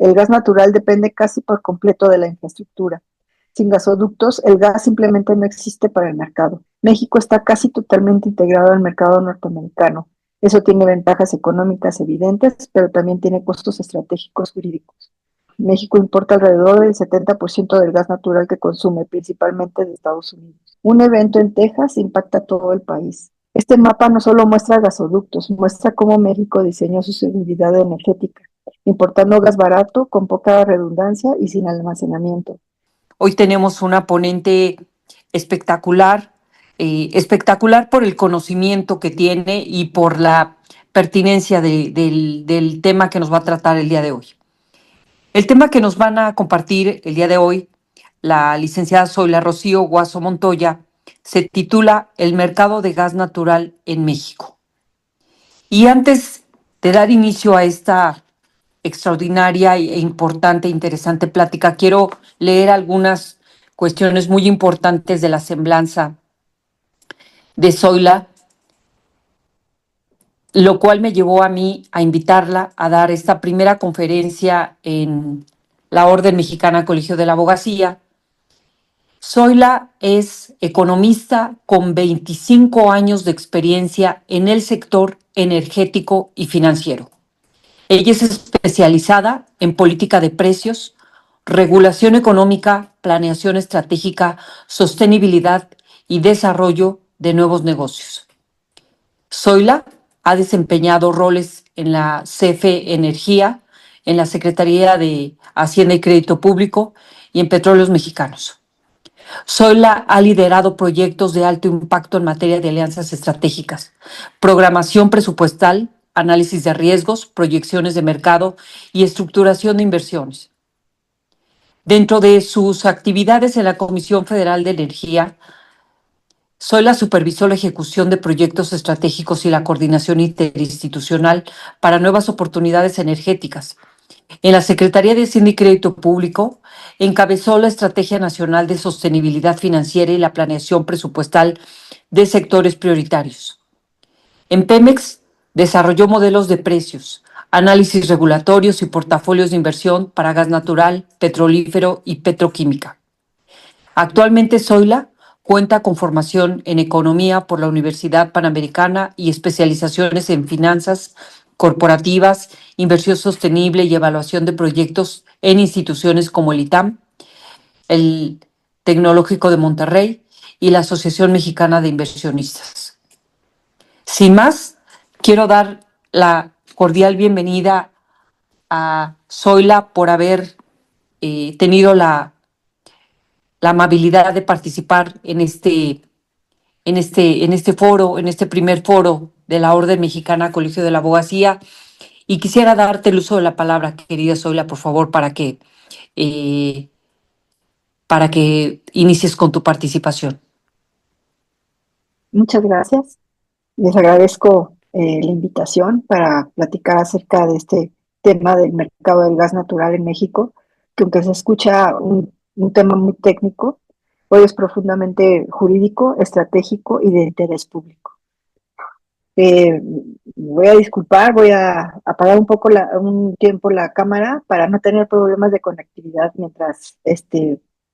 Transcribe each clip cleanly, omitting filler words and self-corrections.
El gas natural depende casi por completo de la infraestructura. Sin gasoductos, el gas simplemente no existe para el mercado. México está casi totalmente integrado al mercado norteamericano. Eso tiene ventajas económicas evidentes, pero también tiene costos estratégicos jurídicos. México importa alrededor del 70% del gas natural que consume, principalmente de Estados Unidos. Un evento en Texas impacta a todo el país. Este mapa no solo muestra gasoductos, muestra cómo México diseñó su seguridad energética, importando gas barato, con poca redundancia y sin almacenamiento. Hoy tenemos una ponente espectacular, espectacular por el conocimiento que tiene y por la pertinencia del tema que nos va a tratar el día de hoy. El tema que nos van a compartir el día de hoy, la licenciada Zoila Rocío Guaso Montoya, se titula El mercado de gas natural en México. Y antes de dar inicio a esta extraordinaria e importante e interesante plática, quiero leer algunas cuestiones muy importantes de la semblanza de Zoila, lo cual me llevó a mí a invitarla a dar esta primera conferencia en la Orden Mexicana Colegio de la Abogacía. Zoila es economista con 25 años de experiencia en el sector energético y financiero. Ella es especializada en política de precios, regulación económica, planeación estratégica, sostenibilidad y desarrollo de nuevos negocios. Zoila ha desempeñado roles en la CFE Energía, en la Secretaría de Hacienda y Crédito Público y en Petróleos Mexicanos. Zoila ha liderado proyectos de alto impacto en materia de alianzas estratégicas, programación presupuestal, análisis de riesgos, proyecciones de mercado y estructuración de inversiones. Dentro de sus actividades en la Comisión Federal de Energía, Zoila supervisó la ejecución de proyectos estratégicos y la coordinación interinstitucional para nuevas oportunidades energéticas. En la Secretaría de Hacienda y Crédito Público, encabezó la Estrategia Nacional de Sostenibilidad Financiera y la planeación presupuestal de sectores prioritarios. En Pemex, desarrolló modelos de precios, análisis regulatorios y portafolios de inversión para gas natural, petrolífero y petroquímica. Actualmente, Zoila cuenta con formación en economía por la Universidad Panamericana y especializaciones en finanzas corporativas, inversión sostenible y evaluación de proyectos en instituciones como el ITAM, el Tecnológico de Monterrey y la Asociación Mexicana de Inversionistas. Sin más, quiero dar la cordial bienvenida a Zoila por haber tenido la amabilidad de participar en este foro, en este primer foro de la Orden Mexicana Colegio de la Abogacía. Y quisiera darte el uso de la palabra, querida Zoila, por favor, eh, para que inicies con tu participación. Muchas gracias. Les agradezco la invitación para platicar acerca de este tema del mercado del gas natural en México, que aunque se escucha un tema muy técnico, hoy es profundamente jurídico, estratégico y de interés público. Voy a disculpar, voy a apagar un tiempo la cámara para no tener problemas de conectividad mientras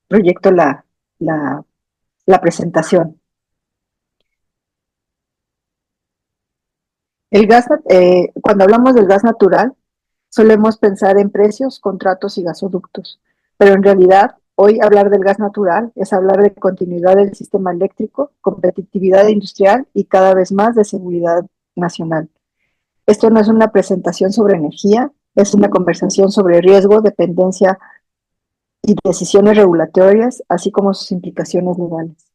proyecto la presentación. Cuando hablamos del gas natural, solemos pensar en precios, contratos y gasoductos, pero en realidad hoy hablar del gas natural es hablar de continuidad del sistema eléctrico, competitividad industrial y cada vez más de seguridad nacional. Esto no es una presentación sobre energía, es una conversación sobre riesgo, dependencia y decisiones regulatorias, así como sus implicaciones legales.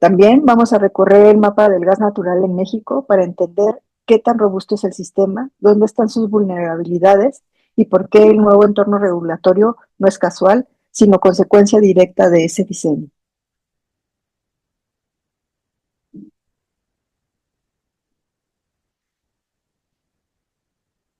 También vamos a recorrer el mapa del gas natural en México para entender qué tan robusto es el sistema, dónde están sus vulnerabilidades y por qué el nuevo entorno regulatorio no es casual, sino consecuencia directa de ese diseño.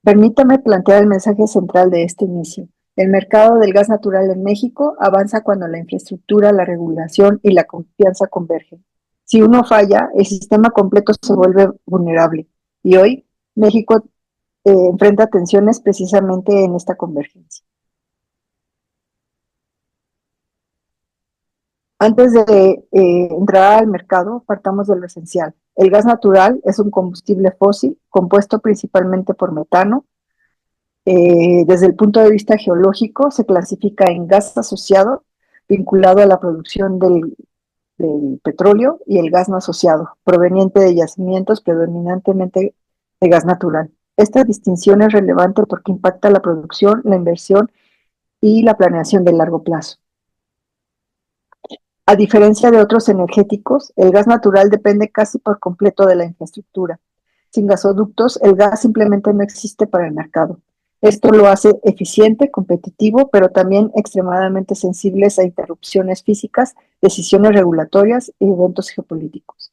Permítame plantear el mensaje central de este inicio. El mercado del gas natural en México avanza cuando la infraestructura, la regulación y la confianza convergen. Si uno falla, el sistema completo se vuelve vulnerable. Y hoy, México enfrenta tensiones precisamente en esta convergencia. Antes de entrar al mercado, partamos de lo esencial. El gas natural es un combustible fósil compuesto principalmente por metano. Desde el punto de vista geológico, se clasifica en gas asociado, vinculado a la producción del petróleo, y el gas no asociado, proveniente de yacimientos predominantemente de gas natural. Esta distinción es relevante porque impacta la producción, la inversión y la planeación de largo plazo. A diferencia de otros energéticos, el gas natural depende casi por completo de la infraestructura. Sin gasoductos, el gas simplemente no existe para el mercado. Esto lo hace eficiente, competitivo, pero también extremadamente sensibles a interrupciones físicas, decisiones regulatorias y eventos geopolíticos.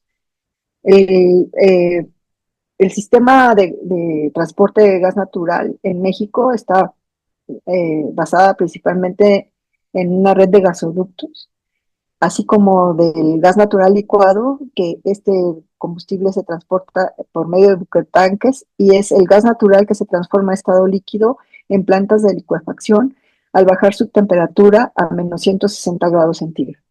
El, eh, el sistema de transporte de gas natural en México está basada principalmente en una red de gasoductos, así como del gas natural licuado, que este combustible se transporta por medio de buquetanques, y es el gas natural que se transforma a estado líquido en plantas de licuefacción al bajar su temperatura a menos 160 grados centígrados.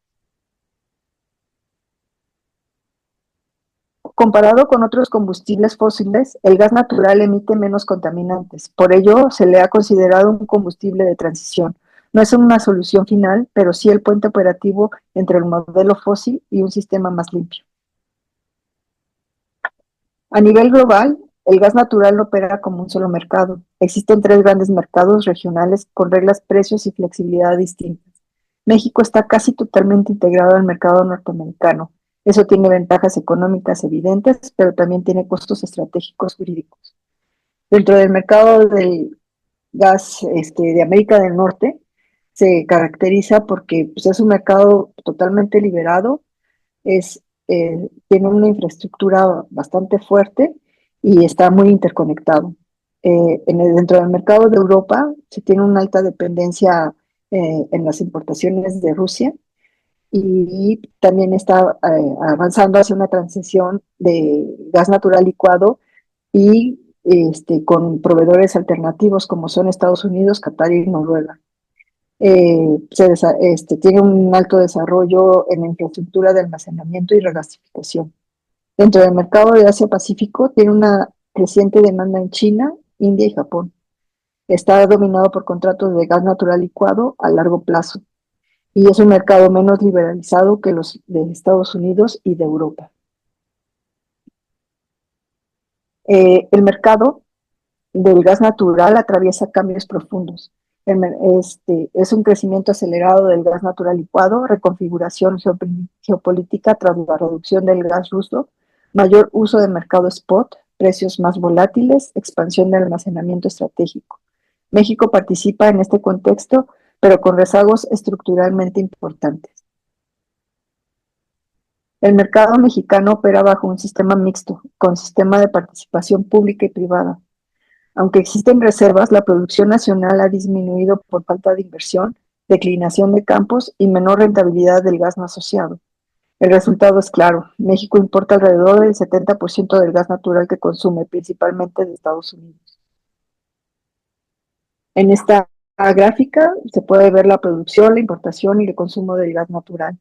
Comparado con otros combustibles fósiles, el gas natural emite menos contaminantes. Por ello, se le ha considerado un combustible de transición. No es una solución final, pero sí el puente operativo entre el modelo fósil y un sistema más limpio. A nivel global, el gas natural no opera como un solo mercado. Existen tres grandes mercados regionales con reglas, precios y flexibilidad distintas. México está casi totalmente integrado al mercado norteamericano. Eso tiene ventajas económicas evidentes, pero también tiene costos estratégicos jurídicos. Dentro del mercado del gas de América del Norte, se caracteriza porque pues, es un mercado totalmente liberado, tiene una infraestructura bastante fuerte y está muy interconectado. Dentro del mercado de Europa se tiene una alta dependencia en las importaciones de Rusia, y también está avanzando hacia una transición de gas natural licuado y con proveedores alternativos como son Estados Unidos, Qatar y Noruega. Tiene un alto desarrollo en la infraestructura de almacenamiento y regasificación. Dentro del mercado de Asia-Pacífico tiene una creciente demanda en China, India y Japón. Está dominado por contratos de gas natural licuado a largo plazo, y es un mercado menos liberalizado que los de Estados Unidos y de Europa. El mercado del gas natural atraviesa cambios profundos. Es un crecimiento acelerado del gas natural licuado, reconfiguración geopolítica tras la reducción del gas ruso, mayor uso de mercado spot, precios más volátiles, expansión del almacenamiento estratégico. México participa en este contexto, pero con rezagos estructuralmente importantes. El mercado mexicano opera bajo un sistema mixto, con sistema de participación pública y privada. Aunque existen reservas, la producción nacional ha disminuido por falta de inversión, declinación de campos y menor rentabilidad del gas no asociado. El resultado es claro: México importa alrededor del 70% del gas natural que consume, principalmente de Estados Unidos. En esta gráfica se puede ver la producción, la importación y el consumo del gas natural,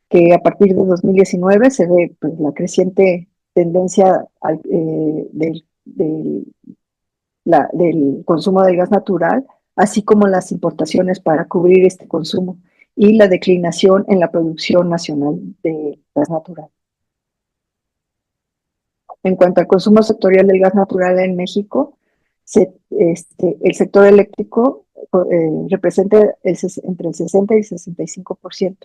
que a partir de 2019 se ve pues, la creciente tendencia del consumo del gas natural, así como las importaciones para cubrir este consumo y la declinación en la producción nacional de gas natural. En cuanto al consumo sectorial del gas natural en México, el sector eléctrico representa entre el 60 y el 65%.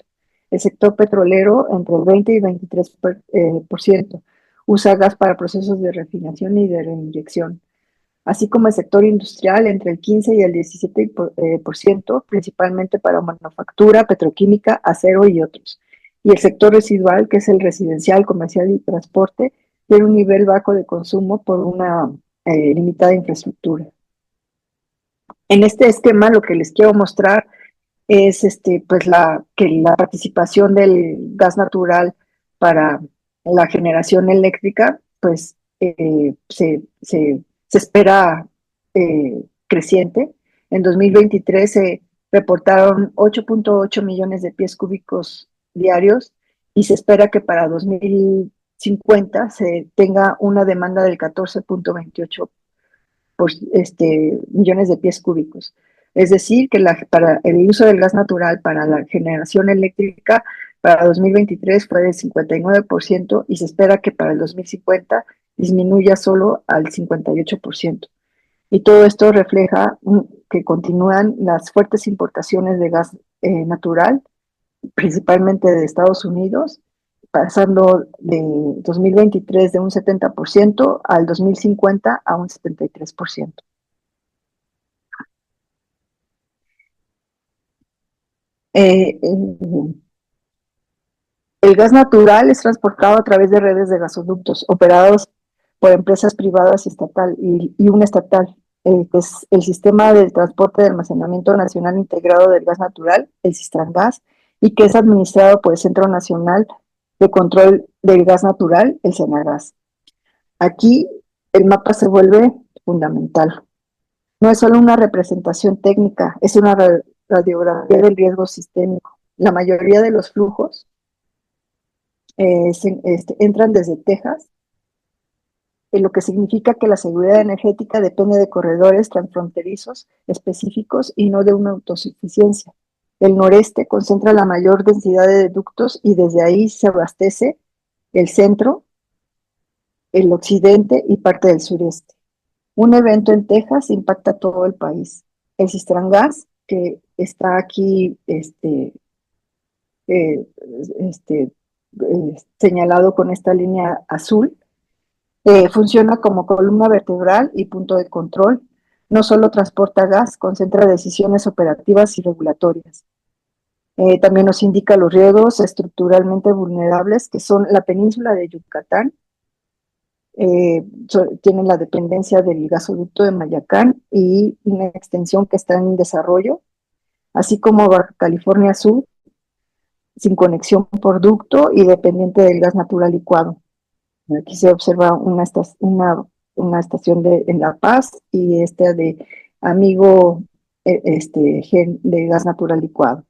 El sector petrolero entre el 20 y 23%. Usa gas para procesos de refinación y de reinyección, así como el sector industrial entre el 15 y el 17%, principalmente para manufactura, petroquímica, acero y otros. Y el sector residual, que es el residencial, comercial y transporte, tiene un nivel bajo de consumo por una limitada infraestructura. En este esquema lo que les quiero mostrar es que la participación del gas natural para la generación eléctrica pues se se espera creciente. En 2023 se reportaron 8.8 millones de pies cúbicos diarios y se espera que para 2050 se tenga una demanda del 14.28 millones de pies cúbicos. Es decir, que para el uso del gas natural para la generación eléctrica para 2023 fue del 59% y se espera que para el 2050 disminuya solo al 58%. Y todo esto refleja que continúan las fuertes importaciones de gas natural, principalmente de Estados Unidos, pasando de 2023 de un 70% al 2050 a un 73%. Eh, el gas natural es transportado a través de redes de gasoductos operados por empresas privadas y una estatal, que es el Sistema de Transporte de Almacenamiento Nacional Integrado del Gas Natural, el Sistrangas, y que es administrado por el Centro Nacional de Control del Gas Natural, el CENAGAS. Aquí el mapa se vuelve fundamental. No es solo una representación técnica, es una radiografía del riesgo sistémico. La mayoría de los flujos entran desde Texas, lo que significa que la seguridad energética depende de corredores transfronterizos específicos y no de una autosuficiencia. El noreste concentra la mayor densidad de ductos y desde ahí se abastece el centro, el occidente y parte del sureste. Un evento en Texas impacta a todo el país. El Sistrangas, que está aquí eh, este, señalado con esta línea azul, funciona como columna vertebral y punto de control. No solo transporta gas, concentra decisiones operativas y regulatorias. También nos indica los riesgos estructuralmente vulnerables, que son la península de Yucatán, tienen la dependencia del gasoducto de Mayacán y una extensión que está en desarrollo, así como Baja California Sur, sin conexión por ducto y dependiente del gas natural licuado. Aquí se observa una estación en La Paz y esta de Amigo de gas natural licuado.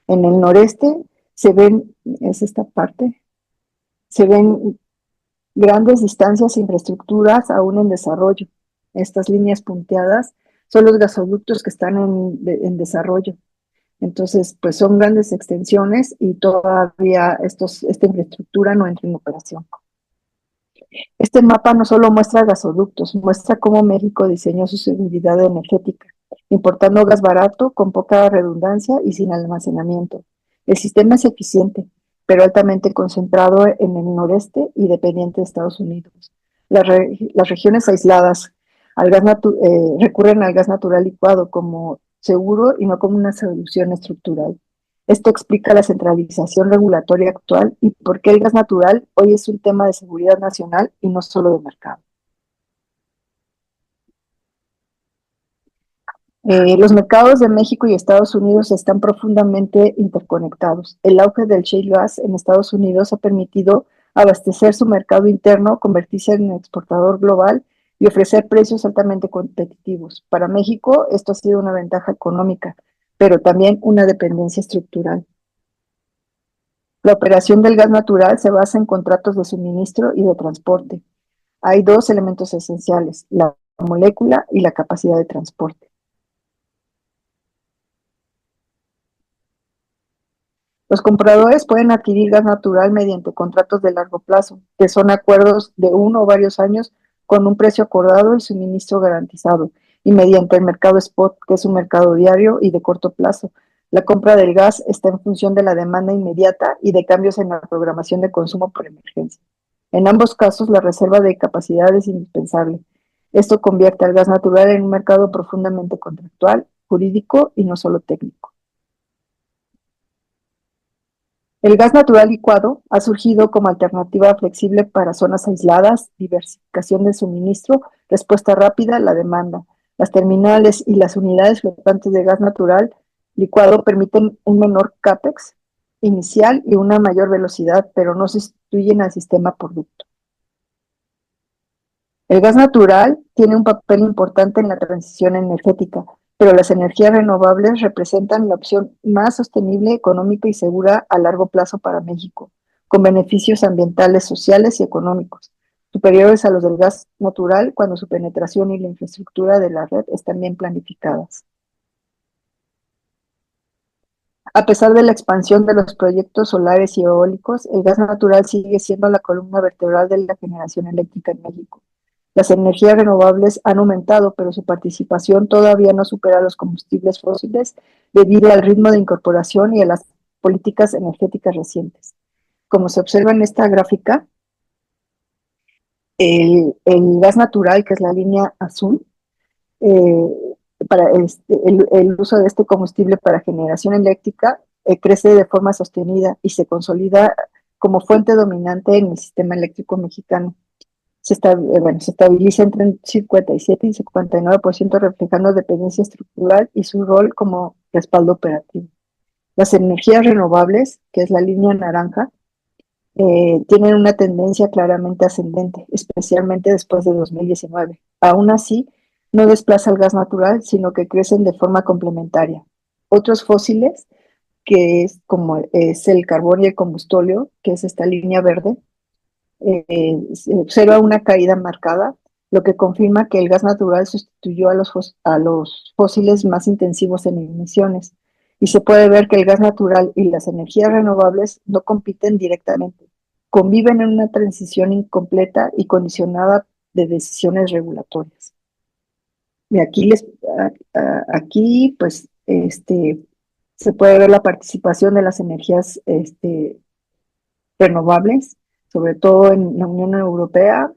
En el noreste se ven, es esta parte, se ven grandes distancias e infraestructuras aún en desarrollo. Estas líneas punteadas son los gasoductos que están en desarrollo. Entonces, pues son grandes extensiones y todavía esta infraestructura no entra en operación. Este mapa no solo muestra gasoductos, muestra cómo México diseñó su seguridad energética, importando gas barato, con poca redundancia y sin almacenamiento. El sistema es eficiente, pero altamente concentrado en el noreste y dependiente de Estados Unidos. Las regiones aisladas recurren al gas natural licuado como seguro y no como una solución estructural. Esto explica la centralización regulatoria actual y por qué el gas natural hoy es un tema de seguridad nacional y no solo de mercado. Los mercados de México y Estados Unidos están profundamente interconectados. El auge del shale gas en Estados Unidos ha permitido abastecer su mercado interno, convertirse en un exportador global y ofrecer precios altamente competitivos. Para México esto ha sido una ventaja económica, pero también una dependencia estructural. La operación del gas natural se basa en contratos de suministro y de transporte. Hay dos elementos esenciales, la molécula y la capacidad de transporte. Los compradores pueden adquirir gas natural mediante contratos de largo plazo, que son acuerdos de 1 o varios años con un precio acordado y suministro garantizado, y mediante el mercado spot, que es un mercado diario y de corto plazo. La compra del gas está en función de la demanda inmediata y de cambios en la programación de consumo por emergencia. En ambos casos, la reserva de capacidad es indispensable. Esto convierte al gas natural en un mercado profundamente contractual, jurídico y no solo técnico. El gas natural licuado ha surgido como alternativa flexible para zonas aisladas, diversificación de suministro, respuesta rápida a la demanda. Las terminales y las unidades flotantes de gas natural licuado permiten un menor CAPEX inicial y una mayor velocidad, pero no sustituyen al sistema por ducto. El gas natural tiene un papel importante en la transición energética, pero las energías renovables representan la opción más sostenible, económica y segura a largo plazo para México, con beneficios ambientales, sociales y económicos, superiores a los del gas natural cuando su penetración y la infraestructura de la red están bien planificadas. A pesar de la expansión de los proyectos solares y eólicos, el gas natural sigue siendo la columna vertebral de la generación eléctrica en México. Las energías renovables han aumentado, pero su participación todavía no supera los combustibles fósiles debido al ritmo de incorporación y a las políticas energéticas recientes. Como se observa en esta gráfica, el gas natural, que es la línea azul, eh, para el uso de este combustible para generación eléctrica crece de forma sostenida y se consolida como fuente dominante en el sistema eléctrico mexicano. Se estabiliza entre un 57 y 59%, reflejando dependencia estructural y su rol como respaldo operativo. Las energías renovables, que es la línea naranja, tienen una tendencia claramente ascendente, especialmente después de 2019. Aún así, no desplaza el gas natural, sino que crecen de forma complementaria. Otros fósiles, que es como es el carbón y el combustóleo, que es esta línea verde, se observa una caída marcada, lo que confirma que el gas natural sustituyó a los fósiles más intensivos en emisiones. Y se puede ver que el gas natural y las energías renovables no compiten directamente, conviven en una transición incompleta y condicionada de decisiones regulatorias. Y aquí pues, se puede ver la participación de las energías renovables, sobre todo en la Unión Europea,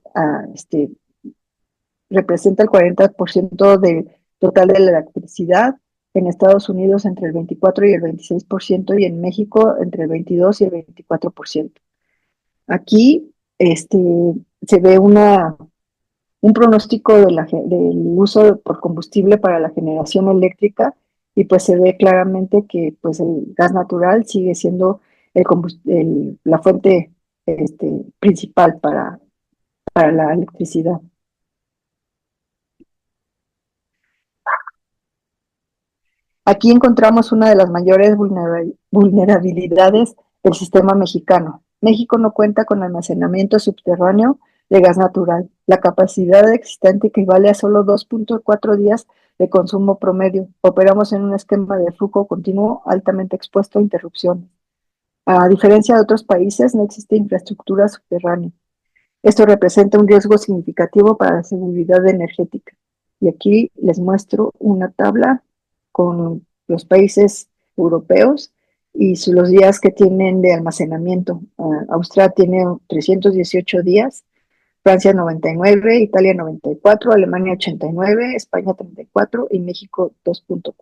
representa el 40% del total de la electricidad, en Estados Unidos entre el 24 y el 26%, y en México entre el 22 y el 24%. Aquí se ve un pronóstico del uso por combustible para la generación eléctrica, y pues se ve claramente que pues el gas natural sigue siendo la fuente principal para la electricidad. Aquí encontramos una de las mayores vulnerabilidades del sistema mexicano. México no cuenta con almacenamiento subterráneo de gas natural. La capacidad existente equivale a solo 2.4 días de consumo promedio. Operamos en un esquema de flujo continuo altamente expuesto a interrupciones. A diferencia de otros países, no existe infraestructura subterránea. Esto representa un riesgo significativo para la seguridad energética. Y aquí les muestro una tabla con los países europeos y los días que tienen de almacenamiento. Australia tiene 318 días, Francia 99, Italia 94, Alemania 89, España 34 y México 2.4.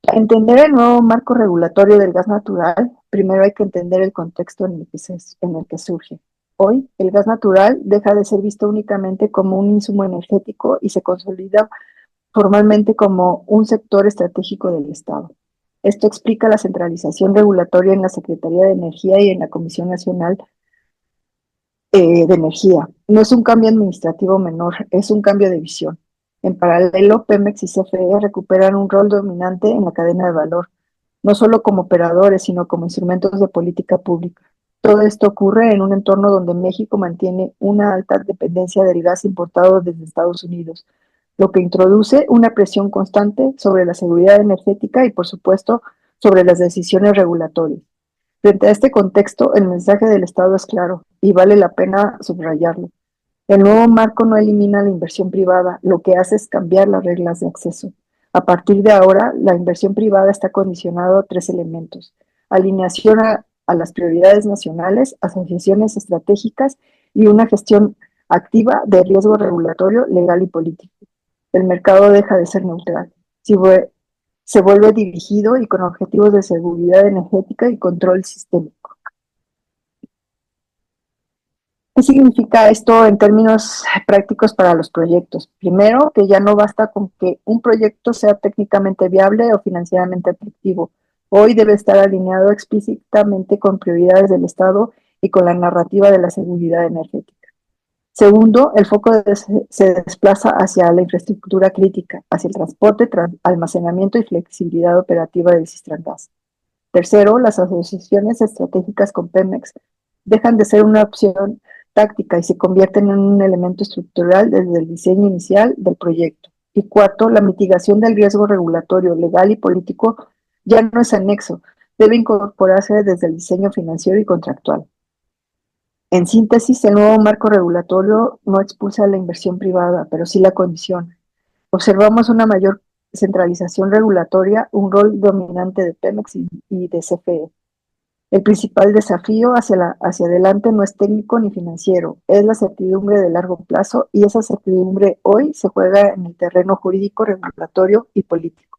Para entender el nuevo marco regulatorio del gas natural, primero hay que entender el contexto en el que surge. Hoy, el gas natural deja de ser visto únicamente como un insumo energético y se consolida formalmente como un sector estratégico del Estado. Esto explica la centralización regulatoria en la Secretaría de Energía y en la Comisión Nacional de Energía. No es un cambio administrativo menor, es un cambio de visión. En paralelo, Pemex y CFE recuperan un rol dominante en la cadena de valor, no solo como operadores, sino como instrumentos de política pública. Todo esto ocurre en un entorno donde México mantiene una alta dependencia del gas importado desde Estados Unidos, lo que introduce una presión constante sobre la seguridad energética y, por supuesto, sobre las decisiones regulatorias. Frente a este contexto, el mensaje del Estado es claro y vale la pena subrayarlo. El nuevo marco no elimina la inversión privada, lo que hace es cambiar las reglas de acceso. A partir de ahora, la inversión privada está condicionada a tres elementos: alineación a las prioridades nacionales, asociaciones estratégicas y una gestión activa de riesgo regulatorio, legal y político. El mercado deja de ser neutral. Si se vuelve dirigido y con objetivos de seguridad energética y control sistémico. ¿Qué significa esto en términos prácticos para los proyectos? Primero, que ya no basta con que un proyecto sea técnicamente viable o financieramente atractivo. Hoy debe estar alineado explícitamente con prioridades del Estado y con la narrativa de la seguridad energética. Segundo, el foco se desplaza hacia la infraestructura crítica, hacia el transporte, almacenamiento y flexibilidad operativa del Sistema Gas. Tercero, las asociaciones estratégicas con Pemex dejan de ser una opción táctica y se convierten en un elemento estructural desde el diseño inicial del proyecto. Y cuarto, la mitigación del riesgo regulatorio, legal y político ya no es anexo, debe incorporarse desde el diseño financiero y contractual. En síntesis, el nuevo marco regulatorio no expulsa la inversión privada, pero sí la condiciona. Observamos una mayor centralización regulatoria, un rol dominante de Pemex y de CFE. El principal desafío hacia adelante no es técnico ni financiero, es la certidumbre de largo plazo y esa certidumbre hoy se juega en el terreno jurídico, regulatorio y político.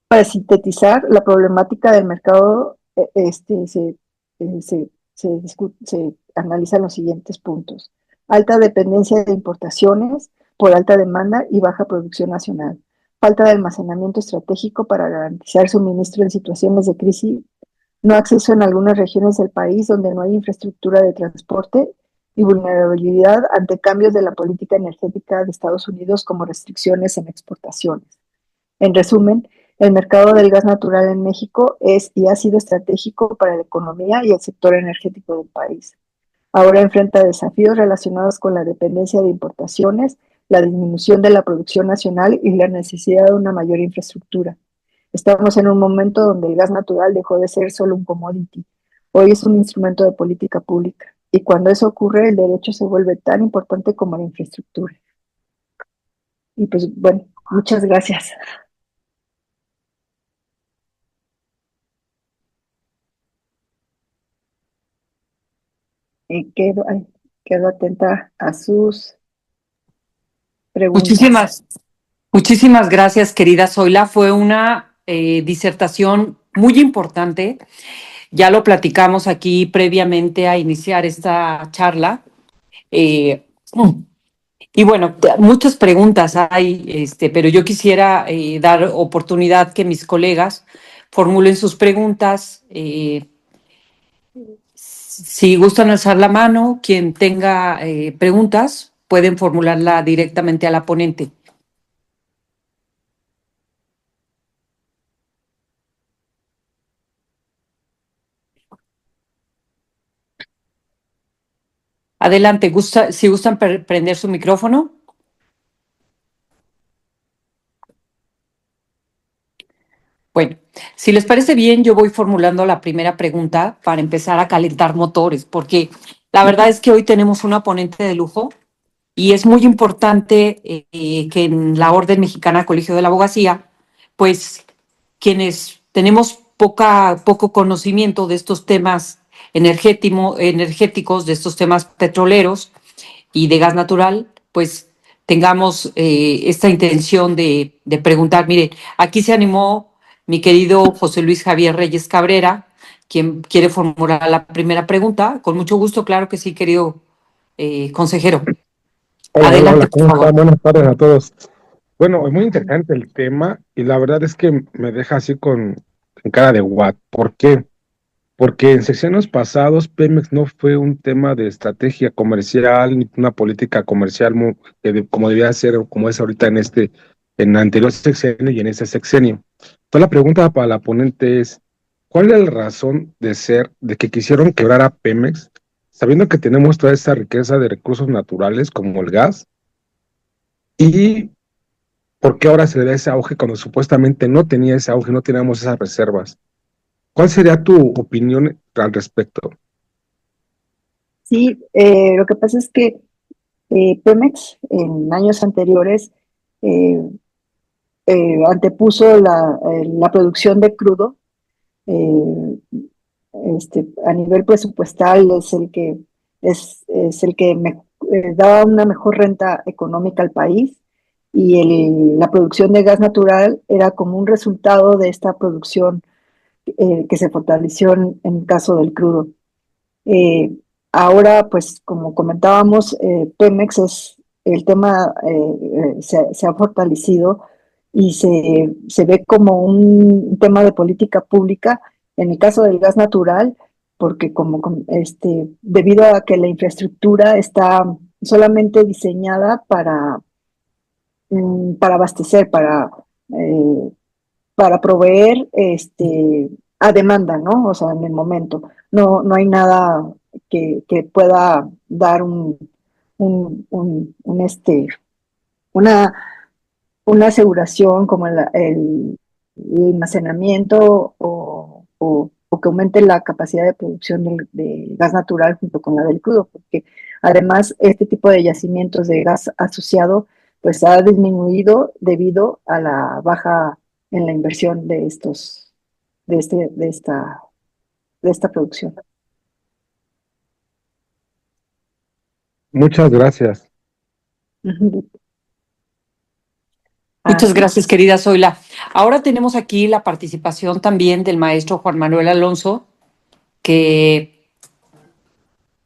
Para sintetizar, la problemática del mercado se analizan los siguientes puntos. Alta dependencia de importaciones por alta demanda y baja producción nacional. Falta de almacenamiento estratégico para garantizar suministro en situaciones de crisis. No acceso en algunas regiones del país donde no hay infraestructura de transporte y vulnerabilidad ante cambios de la política energética de Estados Unidos como restricciones en exportaciones. En resumen, el mercado del gas natural en México es y ha sido estratégico para la economía y el sector energético del país. Ahora enfrenta desafíos relacionados con la dependencia de importaciones, la disminución de la producción nacional y la necesidad de una mayor infraestructura. Estamos en un momento donde el gas natural dejó de ser solo un commodity. Hoy es un instrumento de política pública. Y cuando eso ocurre, el derecho se vuelve tan importante como la infraestructura. Y pues bueno, muchas gracias. Quedo atenta a sus preguntas. Muchísimas gracias, querida Zoila. Fue una disertación muy importante. Ya lo platicamos aquí previamente a iniciar esta charla. Y bueno, muchas preguntas hay, pero yo quisiera dar oportunidad que mis colegas formulen sus preguntas. Si gustan alzar la mano, quien tenga preguntas, pueden formularla directamente a la ponente. Adelante, si gustan prender su micrófono. Bueno, si les parece bien, yo voy formulando la primera pregunta para empezar a calentar motores, porque la verdad es que hoy tenemos una ponente de lujo y es muy importante que en la Orden Mexicana Colegio de la Abogacía, pues quienes tenemos poco conocimiento de estos temas energéticos, de estos temas petroleros y de gas natural, pues tengamos esta intención de preguntar. Mire, aquí se animó mi querido José Luis Javier Reyes Cabrera, quien quiere formular la primera pregunta. Con mucho gusto, claro que sí, querido consejero. Hola, hola, Adelante, hola, por ¿cómo favor. están? Buenas tardes a todos. Bueno, es muy interesante el tema y la verdad es que me deja así con cara de what. ¿Por qué? Porque en sexenios pasados Pemex no fue un tema de estrategia comercial ni una política comercial como debía ser o como es ahorita en el anterior sexenio y en este sexenio. Entonces la pregunta para la ponente es, ¿cuál es la razón de ser de que quisieron quebrar a Pemex sabiendo que tenemos toda esa riqueza de recursos naturales como el gas? ¿Y por qué ahora se le da ese auge cuando supuestamente no tenía ese auge, no teníamos esas reservas? ¿Cuál sería tu opinión al respecto? Sí, lo que pasa es que Pemex en años anteriores eh, antepuso la producción de crudo. eh, a nivel presupuestal es el que daba una mejor renta económica al país y la producción de gas natural era como un resultado de esta producción que se fortaleció en el caso del crudo. Eh, Ahora, pues como comentábamos, Pemex es el tema, se ha fortalecido y se ve como un tema de política pública. En el caso del gas natural, porque debido a que la infraestructura está solamente diseñada para abastecer, eh, para proveer a demanda, ¿no? O sea, en el momento. No hay nada que pueda dar un, un, un, este, una, una aseguración como el almacenamiento o que aumente la capacidad de producción de gas natural junto con la del crudo, porque además este tipo de yacimientos de gas asociado pues ha disminuido debido a la baja en la inversión de, este, de, esta, de esta producción. Muchas gracias. Muchas Así. gracias, querida Zoila. Ahora tenemos aquí la participación también del maestro Juan Manuel Alonso, que,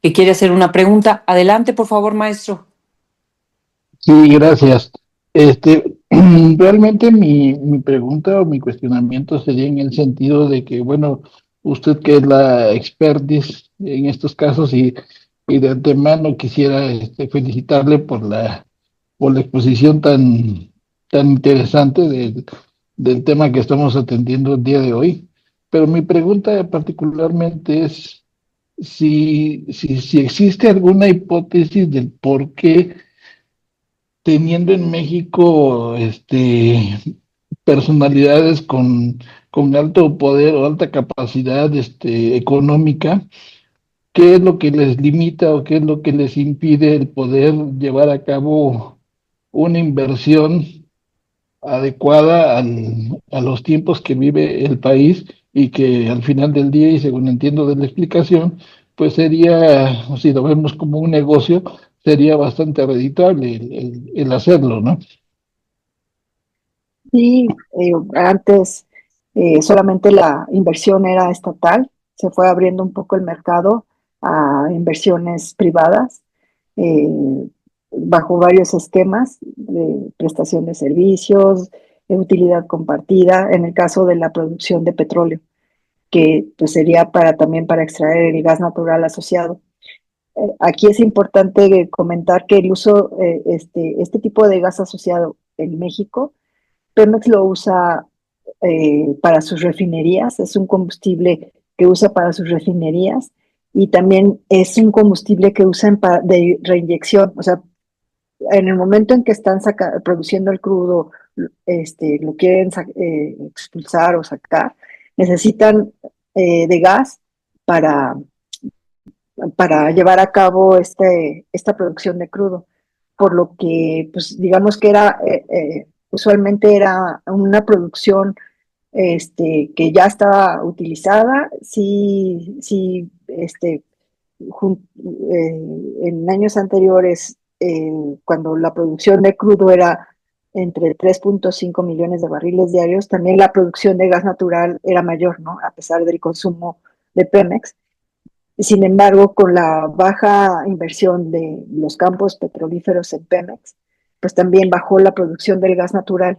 que quiere hacer una pregunta. Adelante, por favor, maestro. Sí, gracias. Realmente mi pregunta o mi cuestionamiento sería en el sentido de que, bueno, usted que es la expertis en estos casos y de antemano quisiera felicitarle por la exposición tan interesante del tema que estamos atendiendo el día de hoy. Pero mi pregunta particularmente es si existe alguna hipótesis del por qué teniendo en México personalidades con alto poder o alta capacidad económica, ¿qué es lo que les limita o qué es lo que les impide el poder llevar a cabo una inversión adecuada a los tiempos que vive el país y que al final del día, y según entiendo de la explicación, pues sería, si lo vemos como un negocio, sería bastante redituable el hacerlo, ¿no? Sí, antes solamente la inversión era estatal, se fue abriendo un poco el mercado a inversiones privadas eh, bajo varios esquemas de prestación de servicios, de utilidad compartida, en el caso de la producción de petróleo, que pues, sería también para extraer el gas natural asociado. Aquí es importante comentar que el uso, este tipo de gas asociado en México, Pemex lo usa para sus refinerías, es un combustible que usa para sus refinerías y también es un combustible que usan de reinyección, o sea, en el momento en que están produciendo el crudo, lo quieren expulsar o sacar, necesitan de gas para, para llevar a cabo esta producción de crudo, por lo que, pues, digamos que usualmente era una producción que ya estaba utilizada, sí, sí, en años anteriores, cuando la producción de crudo era entre 3.5 millones de barriles diarios, también la producción de gas natural era mayor, ¿no? A pesar del consumo de Pemex. Sin embargo, con la baja inversión de los campos petrolíferos en Pemex, pues también bajó la producción del gas natural.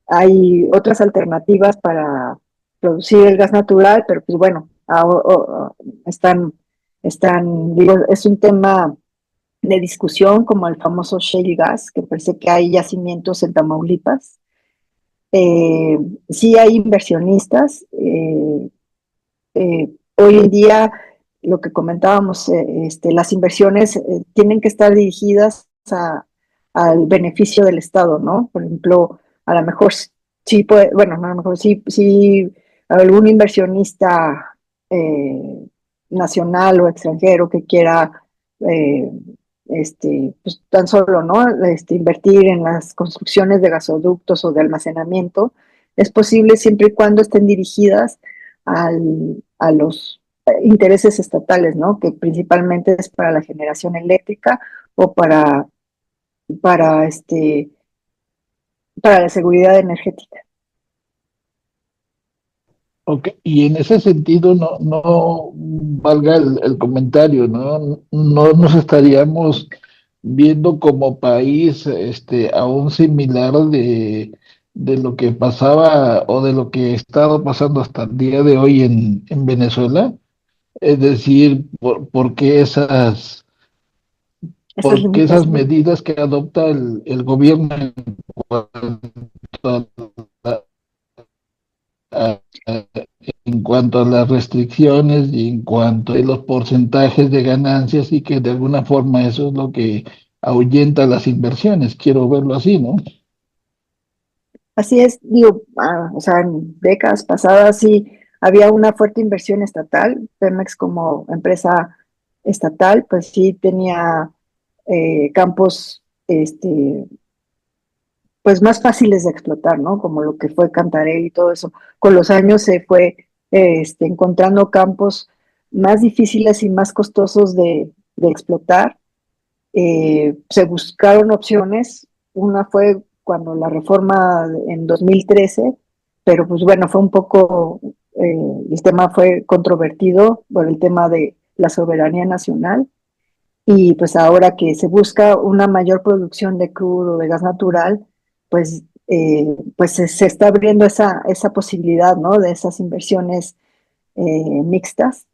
Hay otras alternativas para producir el gas natural, pero pues bueno, están, digo, es un tema de discusión como el famoso shale gas, que parece que hay yacimientos en Tamaulipas. Eh, sí hay inversionistas. Hoy en día, lo que comentábamos, las inversiones tienen que estar dirigidas al beneficio del Estado, ¿no? Por ejemplo, a lo mejor sí puede, bueno, a lo mejor sí algún inversionista nacional o extranjero que quiera eh, pues tan solo, ¿no? Invertir en las construcciones de gasoductos o de almacenamiento, es posible siempre y cuando estén dirigidas a los intereses estatales, ¿no? Que principalmente es para la generación eléctrica o para, este, para la seguridad energética. Ok, y en ese sentido no valga el comentario, ¿no? No nos estaríamos viendo como país aún similar de lo que pasaba o de lo que ha estado pasando hasta el día de hoy en Venezuela. Es decir, Esas por qué esas limitaciones. medidas que adopta el gobierno cuanto en cuanto a las restricciones y en cuanto a los porcentajes de ganancias y que de alguna forma eso es lo que ahuyenta las inversiones. Quiero verlo así, ¿no? Así es, digo, o sea, en décadas pasadas sí había una fuerte inversión estatal. Pemex como empresa estatal, pues sí tenía campos, pues más fáciles de explotar, ¿no? Como lo que fue Cantarell y todo eso. Con los años se fue encontrando campos más difíciles y más costosos de explotar. Se buscaron opciones. Una fue cuando la reforma en 2013, pero pues bueno, fue un poco, el tema fue controvertido por el tema de la soberanía nacional. Y pues ahora que se busca una mayor producción de crudo, de gas natural, pues se está abriendo esa posibilidad, ¿no? De esas inversiones mixtas,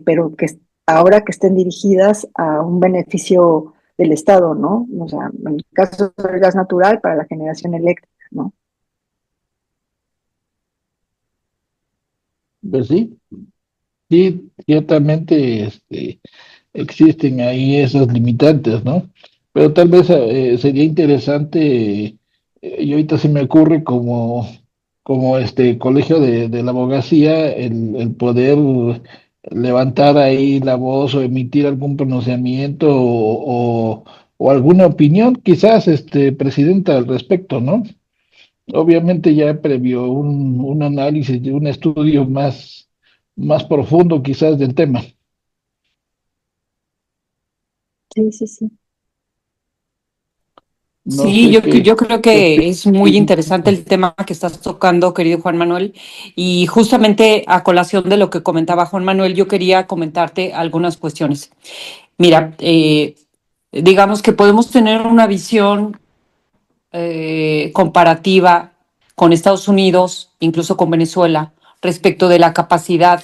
pero que ahora que estén dirigidas a un beneficio del Estado, ¿no? O sea, en el caso del gas natural para la generación eléctrica, ¿no? Pues sí, sí, ciertamente existen ahí esos limitantes, ¿no? Pero tal vez sería interesante, y ahorita se me ocurre como este colegio de la abogacía, el poder levantar ahí la voz o emitir algún pronunciamiento o alguna opinión, quizás, presidenta, al respecto, ¿no? Obviamente ya previo un análisis y un estudio más profundo quizás del tema. Sí, sí, sí. No Sí, sé yo creo qué que es muy opinas. interesante el tema que estás tocando, querido Juan Manuel. Y justamente a colación de lo que comentaba Juan Manuel, yo quería comentarte algunas cuestiones. Mira, digamos que podemos tener una visión comparativa con Estados Unidos, incluso con Venezuela, respecto de la capacidad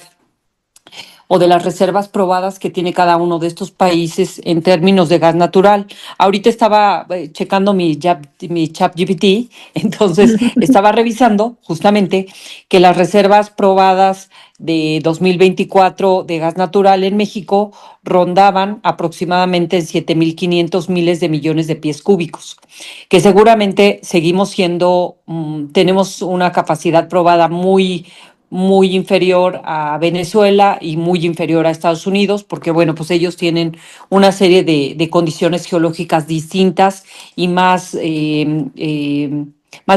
o de las reservas probadas que tiene cada uno de estos países en términos de gas natural. Ahorita estaba checando mi chat GPT, entonces estaba revisando justamente que las reservas probadas de 2024 de gas natural en México rondaban aproximadamente en 7.500 miles de millones de pies cúbicos, que seguramente seguimos siendo, tenemos una capacidad probada muy inferior a Venezuela y muy inferior a Estados Unidos, porque bueno, pues ellos tienen una serie de condiciones geológicas distintas y más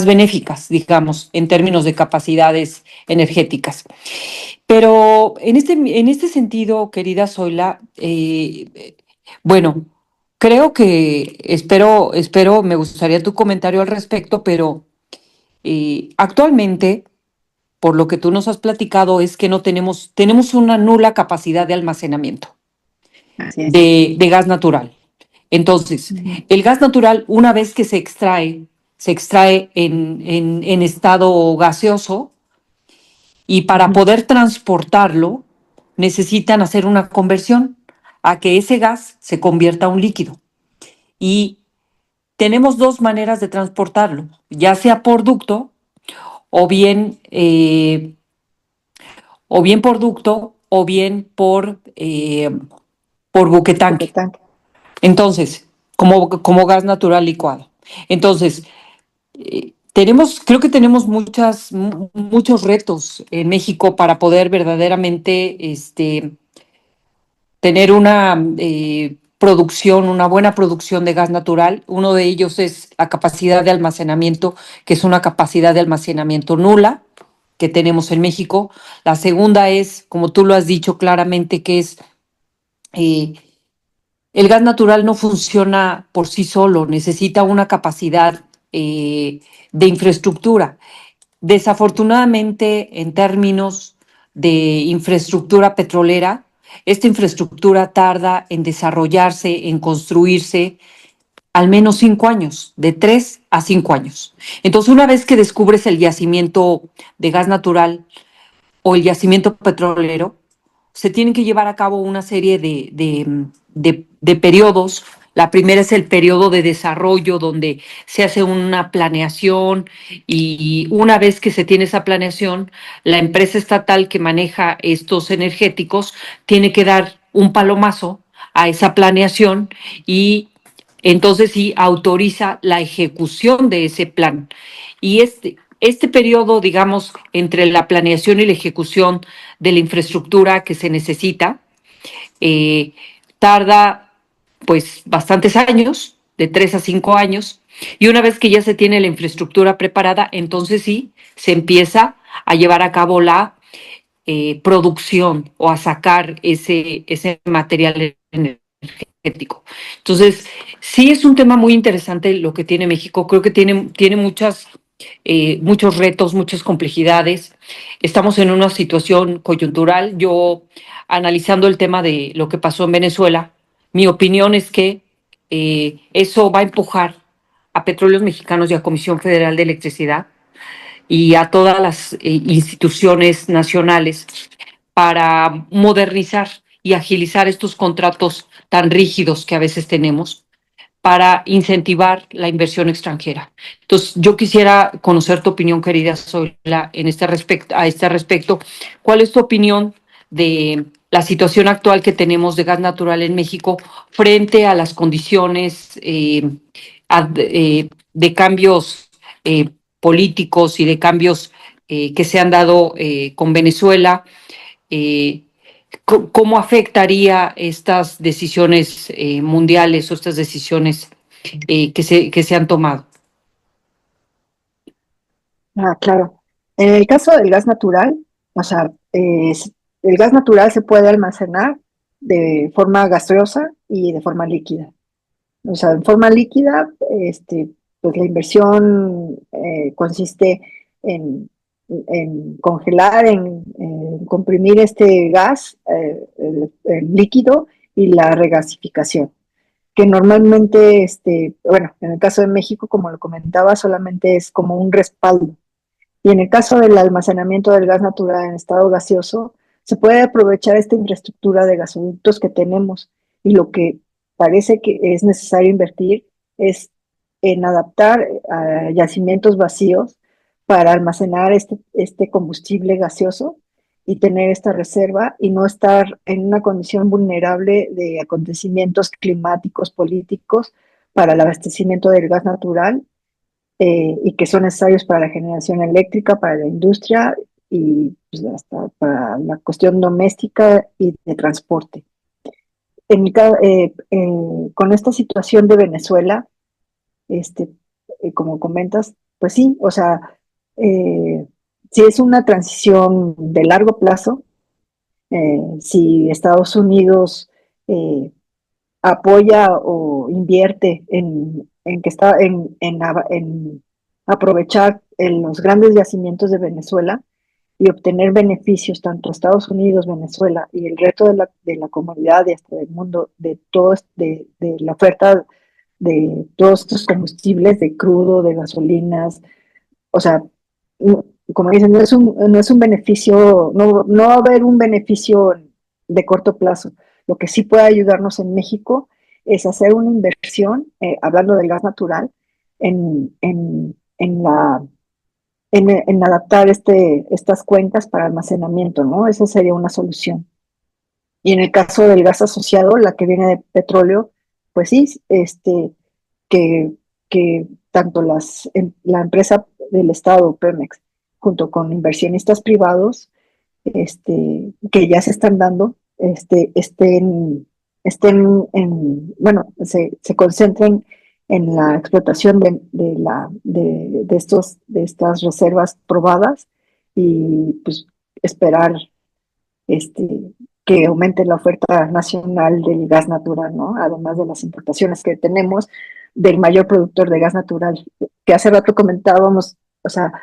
benéficas, digamos, en términos de capacidades energéticas. Pero en este sentido, querida Zoila, bueno, creo que me gustaría tu comentario al respecto, pero actualmente por lo que tú nos has platicado, es que no tenemos una nula capacidad de almacenamiento Así es. de gas natural. Entonces, Ujú, el gas natural, una vez que se extrae en estado gaseoso y para ujú. poder transportarlo, necesitan hacer una conversión a que ese gas se convierta a un líquido. Y tenemos dos maneras de transportarlo, ya sea por ducto o bien por ducto o bien por buquetanque. Buquetanque. Entonces, como gas natural licuado. Entonces, creo que tenemos muchos retos en México para poder verdaderamente tener una buena producción de gas natural. Uno de ellos es la capacidad de almacenamiento, que es una capacidad de almacenamiento nula que tenemos en México. La segunda es, como tú lo has dicho claramente, que es eh, el gas natural no funciona por sí solo, necesita una capacidad de infraestructura. Desafortunadamente, en términos de infraestructura petrolera, esta infraestructura tarda en desarrollarse, en construirse al menos 5 años, de 3 a 5 años. Entonces, una vez que descubres el yacimiento de gas natural o el yacimiento petrolero, se tienen que llevar a cabo una serie de periodos. La primera es el periodo de desarrollo, donde se hace una planeación y una vez que se tiene esa planeación, la empresa estatal que maneja estos energéticos tiene que dar un palomazo a esa planeación y entonces sí autoriza la ejecución de ese plan. Y este periodo, digamos, entre la planeación y la ejecución de la infraestructura que se necesita, eh, tarda pues bastantes años, de 3 a 5 años, y una vez que ya se tiene la infraestructura preparada, entonces sí se empieza a llevar a cabo la producción o a sacar ese material energético. Entonces, sí es un tema muy interesante lo que tiene México. Creo que tiene muchos retos, muchas complejidades. Estamos en una situación coyuntural. Yo, analizando el tema de lo que pasó en Venezuela, mi opinión es que eso va a empujar a Petróleos Mexicanos y a Comisión Federal de Electricidad y a todas las instituciones nacionales para modernizar y agilizar estos contratos tan rígidos que a veces tenemos para incentivar la inversión extranjera. Entonces, yo quisiera conocer tu opinión, querida Zoila, a este respecto. ¿Cuál es tu opinión de la situación actual que tenemos de gas natural en México frente a las condiciones de cambios políticos y de cambios que se han dado con Venezuela? Eh, ¿Cómo afectaría estas decisiones mundiales o estas decisiones que se han tomado? Claro. En el caso del gas natural, o sea, el gas natural se puede almacenar de forma gaseosa y de forma líquida. O sea, en forma líquida, pues la inversión consiste en, en congelar, en comprimir este gas, el líquido y la regasificación, que normalmente, bueno, en el caso de México, como lo comentaba, solamente es como un respaldo. Y en el caso del almacenamiento del gas natural en estado gaseoso, se puede aprovechar esta infraestructura de gasoductos que tenemos, y lo que parece que es necesario invertir es en adaptar yacimientos vacíos para almacenar este combustible gaseoso y tener esta reserva y no estar en una condición vulnerable de acontecimientos climáticos, políticos, para el abastecimiento del gas natural, y que son necesarios para la generación eléctrica, para la industria y pues, hasta para la cuestión doméstica y de transporte. Con esta situación de Venezuela, este, como comentas, pues sí, o sea, si es una transición de largo plazo, si Estados Unidos apoya o invierte en aprovechar en los grandes yacimientos de Venezuela y obtener beneficios tanto a Estados Unidos, Venezuela y el resto de la comunidad y hasta del mundo de la oferta de todos estos combustibles, de crudo, de gasolinas. O sea, como dicen, no es un beneficio, no va a haber un beneficio de corto plazo. Lo que sí puede ayudarnos en México es hacer una inversión, hablando del gas natural, en en adaptar estas cuencas para almacenamiento, ¿no? Esa sería una solución. Y en el caso del gas asociado, la que viene de petróleo, pues sí, que, que tanto la empresa del Estado, Pemex, junto con inversionistas privados, que ya se están dando, bueno, se concentren en la explotación de estas reservas probadas y pues esperar este, que aumente la oferta nacional del gas natural, ¿no? Además de las importaciones que tenemos del mayor productor de gas natural, que hace rato comentábamos. O sea,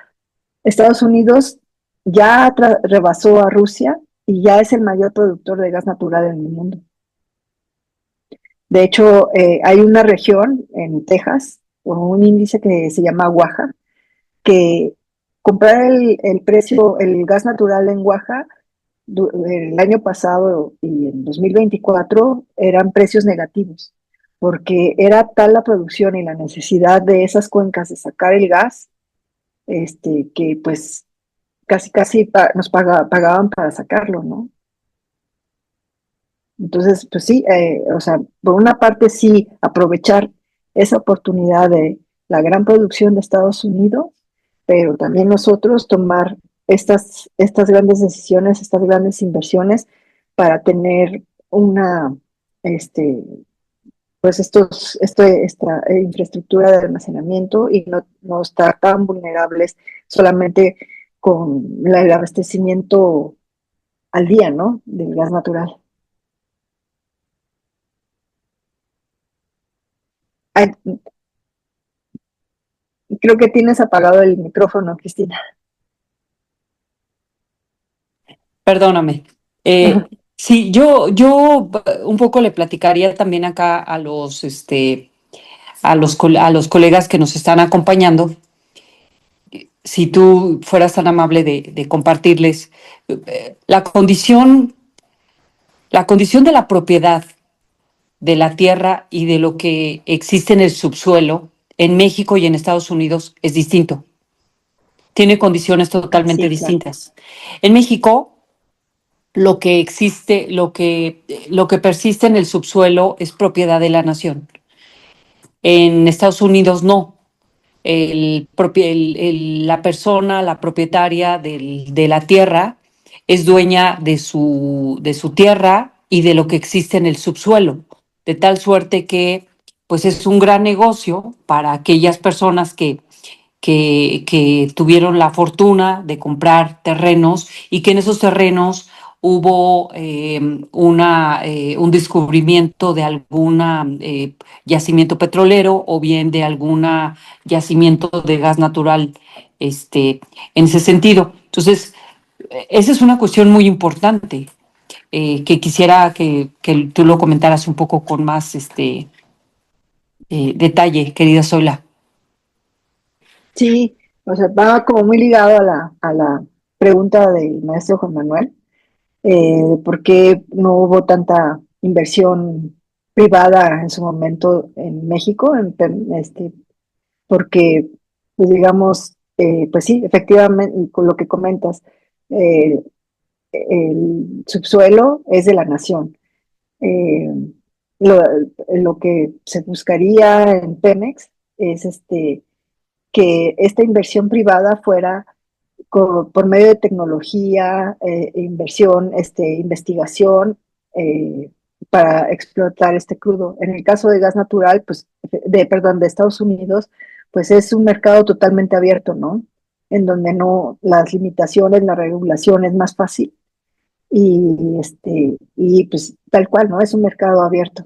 Estados Unidos ya rebasó a Rusia y ya es el mayor productor de gas natural en el mundo. De hecho, hay una región en Texas, con un índice que se llama Waha, que comprar el gas natural en Waha el año pasado y en 2024 eran precios negativos, porque era tal la producción y la necesidad de esas cuencas de sacar el gas, que pues casi nos pagaban para sacarlo, ¿no? Entonces, pues sí, o sea, por una parte sí, aprovechar esa oportunidad de la gran producción de Estados Unidos, pero también nosotros tomar estas grandes decisiones, estas grandes inversiones para tener una, este, pues esta infraestructura de almacenamiento y no estar tan vulnerables solamente con el abastecimiento al día, ¿no? Del gas natural. Ay, creo que tienes apagado el micrófono, Cristina. Perdóname. Sí, yo un poco le platicaría también acá a a los colegas que nos están acompañando, si tú fueras tan amable de compartirles la la condición de la propiedad de la tierra y de lo que existe en el subsuelo en México y en Estados Unidos es distinto. Tiene condiciones totalmente Sí, claro. distintas. En México, lo que existe, lo que persiste en el subsuelo es propiedad de la nación. En Estados Unidos no. La persona, la propietaria de la tierra, es dueña de su tierra y de lo que existe en el subsuelo, de tal suerte que pues es un gran negocio para aquellas personas que tuvieron la fortuna de comprar terrenos y que en esos terrenos hubo un descubrimiento de algún yacimiento petrolero o bien de algún yacimiento de gas natural en ese sentido. Entonces, esa es una cuestión muy importante que quisiera que tú lo comentaras un poco con más detalle, querida Zoila. Sí, o sea, va como muy ligado a la pregunta del maestro Juan Manuel, de por qué no hubo tanta inversión privada en su momento en México, porque, pues digamos, pues sí, efectivamente, y con lo que comentas, eh, el subsuelo es de la nación. Eh, lo, lo que se buscaría en Pemex es que esta inversión privada fuera por medio de tecnología, inversión, investigación, eh, para explotar este crudo. En el caso de gas natural, pues, perdón, de Estados Unidos, pues es un mercado totalmente abierto, ¿no? En donde no, las limitaciones, la regulación es más fácil y pues tal cual, ¿no? Es un mercado abierto.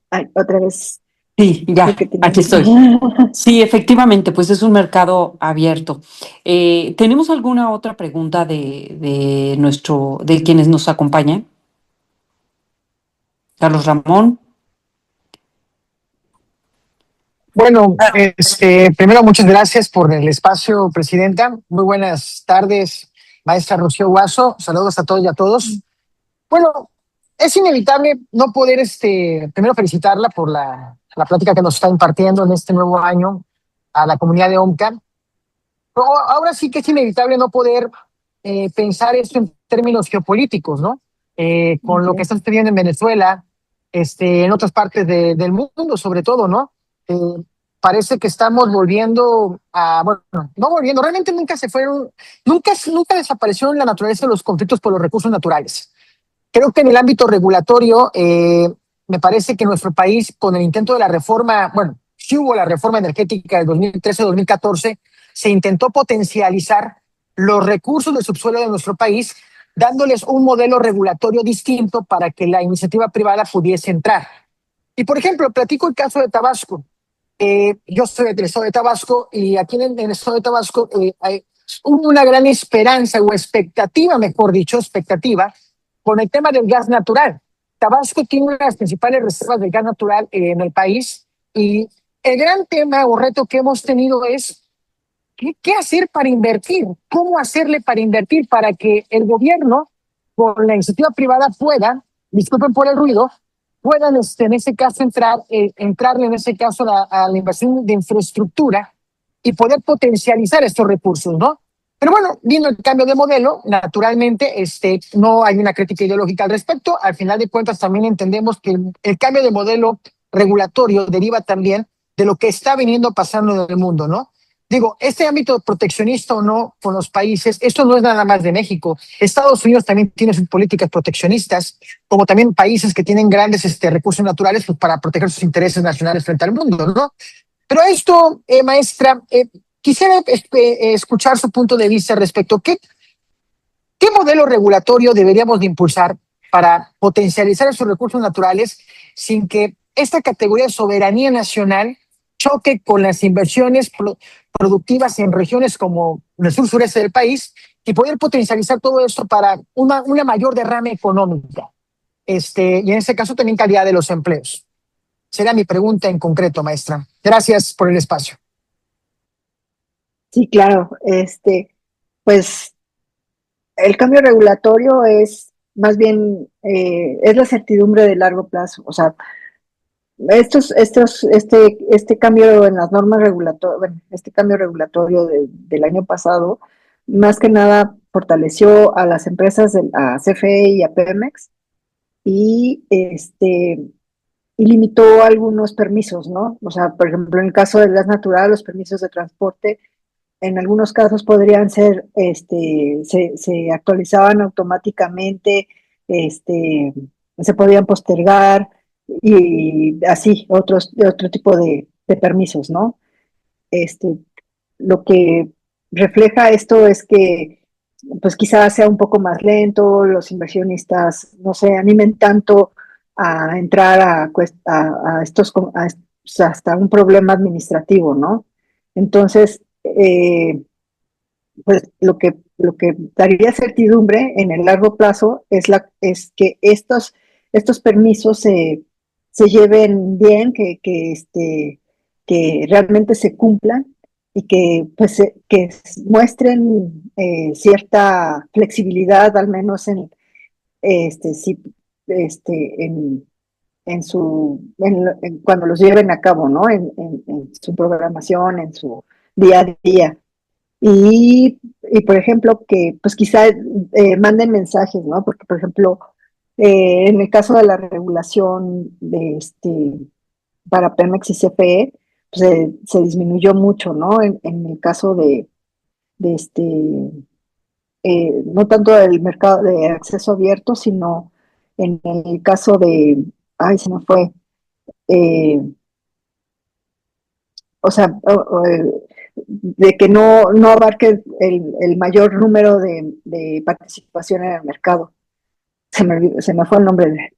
Ay, otra vez, Sí, creo ya, que aquí tenemos. estoy. Sí, efectivamente, pues es un mercado abierto. ¿Tenemos alguna otra pregunta de quienes nos acompañan? Carlos Ramón. Bueno, primero muchas gracias por el espacio, Presidenta. Muy buenas tardes, maestra Rocío Guaso. Saludos a todos y a todos. Bueno, es inevitable no poder, primero felicitarla por la plática que nos está impartiendo en este nuevo año a la comunidad de OMCA. Pero ahora sí que es inevitable no poder pensar esto en términos geopolíticos, ¿no? Con lo que está sucediendo en Venezuela, en otras partes del mundo, sobre todo, ¿no? Eh, Parece que estamos volviendo a, bueno, no volviendo, realmente nunca se fueron, nunca desapareció en la naturaleza de los conflictos por los recursos naturales. Creo que en el ámbito regulatorio, me parece que nuestro país, con el intento de la reforma, bueno, sí hubo la reforma energética del 2013-2014, se intentó potencializar los recursos del subsuelo de nuestro país, dándoles un modelo regulatorio distinto para que la iniciativa privada pudiese entrar. Y, por ejemplo, platico el caso de Tabasco. Yo soy del estado de Tabasco y aquí en el estado de Tabasco hubo una gran esperanza o expectativa, mejor dicho, expectativa con el tema del gas natural. Tabasco tiene una de las principales reservas de gas natural en el país y el gran tema o reto que hemos tenido es ¿qué hacer para invertir? ¿Cómo hacerle para invertir para que el gobierno, con la iniciativa privada, pueda, disculpen por el ruido, puedan en ese caso entrarle en ese caso a la inversión de infraestructura y poder potencializar estos recursos, ¿no? Pero bueno, viendo el cambio de modelo, naturalmente no hay una crítica ideológica al respecto. Al final de cuentas también entendemos que el cambio de modelo regulatorio deriva también de lo que está viniendo pasando en el mundo, ¿no? Digo, este ámbito proteccionista o no con los países, esto no es nada más de México. Estados Unidos también tiene sus políticas proteccionistas, como también países que tienen grandes recursos naturales pues, para proteger sus intereses nacionales frente al mundo, ¿no? Pero esto, maestra, quisiera escuchar su punto de vista respecto a qué modelo regulatorio deberíamos de impulsar para potencializar esos recursos naturales sin que esta categoría de soberanía nacional choque con las inversiones productivas en regiones como el sur-sureste del país y poder potencializar todo esto para una mayor derrame económica. Y en este caso también calidad de los empleos. Será mi pregunta en concreto, maestra. Gracias por el espacio. Sí, claro. Pues el cambio regulatorio es más bien es la certidumbre de largo plazo. O sea, este cambio en las normas regulatorias, bueno, este cambio regulatorio del año pasado, más que nada fortaleció a las empresas, a CFE y a Pemex, y y limitó algunos permisos, ¿no? O sea, por ejemplo, en el caso del gas natural, los permisos de transporte, en algunos casos podrían ser, se actualizaban automáticamente, se podían postergar y así, otro tipo de permisos, ¿no? Este, lo que refleja esto es que, pues quizás sea un poco más lento, los inversionistas no se animen tanto a entrar a estos, hasta un problema administrativo, ¿no? Entonces, pues lo que daría certidumbre en el largo plazo es que estos permisos se lleven bien, que realmente se cumplan y que pues que muestren cierta flexibilidad, al menos sí, cuando los lleven a cabo, ¿no? En su programación, en su día a día. Por ejemplo, que pues quizá manden mensajes, ¿no? Porque, por ejemplo, en el caso de la regulación para Pemex y CFE, pues, se disminuyó mucho, ¿no? En el caso de no tanto del mercado de acceso abierto, sino en el caso ay, se me fue, eh, o sea, de que no abarque el mayor número de participación en el mercado. Se me fue el nombre.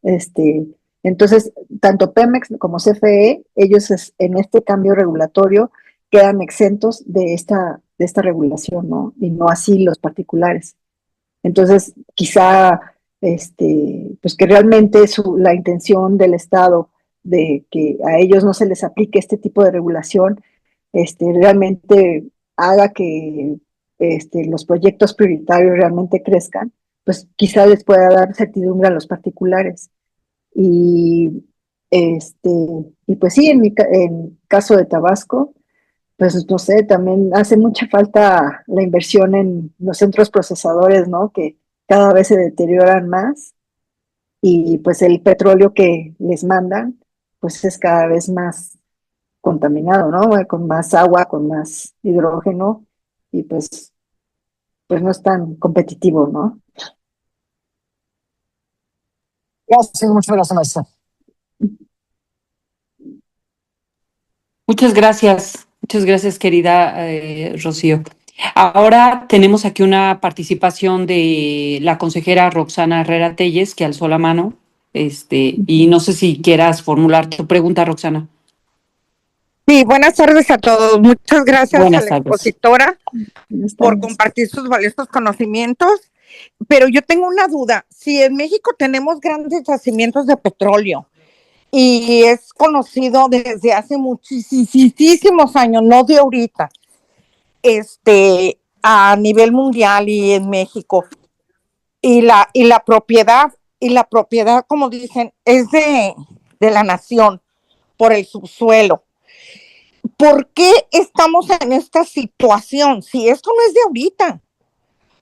Entonces, tanto Pemex como CFE, ellos en este cambio regulatorio quedan exentos de esta regulación, ¿no? Y no así los particulares. Entonces, quizá, pues que realmente la intención del Estado de que a ellos no se les aplique este tipo de regulación, realmente haga que los proyectos prioritarios realmente crezcan, pues quizá les pueda dar certidumbre a los particulares. Y, este, y pues sí, en caso de Tabasco, pues no sé, también hace mucha falta la inversión en los centros procesadores, ¿no? Que cada vez se deterioran más y pues el petróleo que les mandan, pues es cada vez más contaminado, ¿no? Con más agua, con más hidrógeno y pues no es tan competitivo, ¿no? Gracias, muchas gracias, maestra. Muchas gracias, querida Rocío. Ahora tenemos aquí una participación de la consejera Roxana Herrera Telles, que alzó la mano, y no sé si quieras formular tu pregunta, Roxana. Sí, buenas tardes a todos. Muchas gracias Buenas a la tardes. expositora por compartir sus valiosos conocimientos. Pero yo tengo una duda. Si en México tenemos grandes yacimientos de petróleo y es conocido desde hace muchísimos años, no de ahorita, a nivel mundial y en México. Y la propiedad, como dicen, es de la nación por el subsuelo. ¿Por qué estamos en esta situación? Si esto no es de ahorita,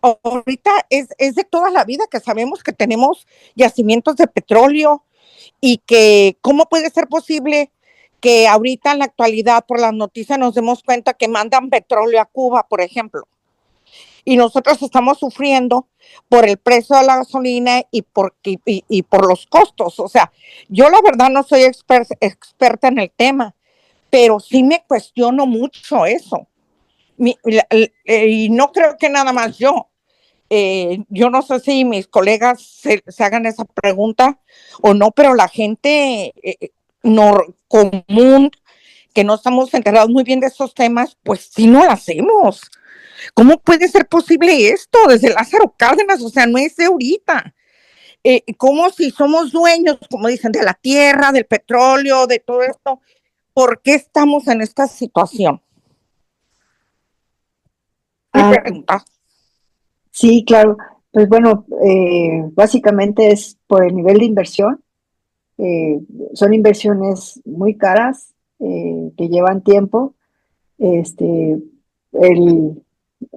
ahorita es de toda la vida que sabemos que tenemos yacimientos de petróleo y que cómo puede ser posible que ahorita en la actualidad por las noticias nos demos cuenta que mandan petróleo a Cuba, por ejemplo. Y nosotros estamos sufriendo por el precio de la gasolina y por los costos. O sea, yo la verdad no soy experta en el tema, pero sí me cuestiono mucho eso. Y no creo que nada más yo. Yo no sé si mis colegas se hagan esa pregunta o no, pero la gente no, común, que no estamos enterados muy bien de esos temas, pues sí no lo hacemos. ¿Cómo puede ser posible esto desde Lázaro Cárdenas? O sea, no es de ahorita. ¿Cómo si somos dueños, como dicen, de la tierra, del petróleo, de todo esto? ¿Por qué estamos en esta situación? Mi pregunta. Sí, claro. Pues bueno, básicamente es por el nivel de inversión. Eh, Son inversiones muy caras que llevan tiempo. Este, el,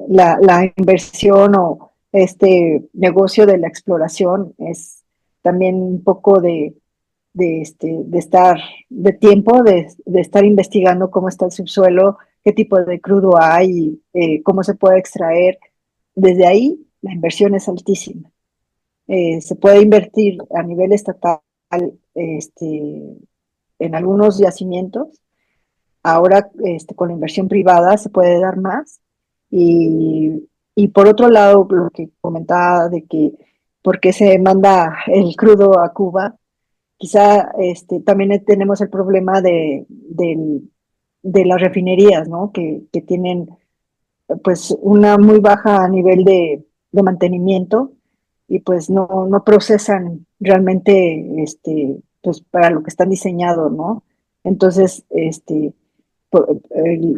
la inversión o este negocio de la exploración es también un poco de estar, de tiempo, de estar investigando cómo está el subsuelo, qué tipo de crudo hay, cómo se puede extraer. Desde ahí, la inversión es altísima. Se puede invertir a nivel estatal en algunos yacimientos. Ahora, con la inversión privada se puede dar más. Y por otro lado, lo que comentaba de que por qué se manda el crudo a Cuba, quizá también tenemos el problema de las refinerías, ¿no? Que tienen pues una muy baja nivel de mantenimiento y pues no procesan realmente pues para lo que están diseñados, ¿no? Entonces, el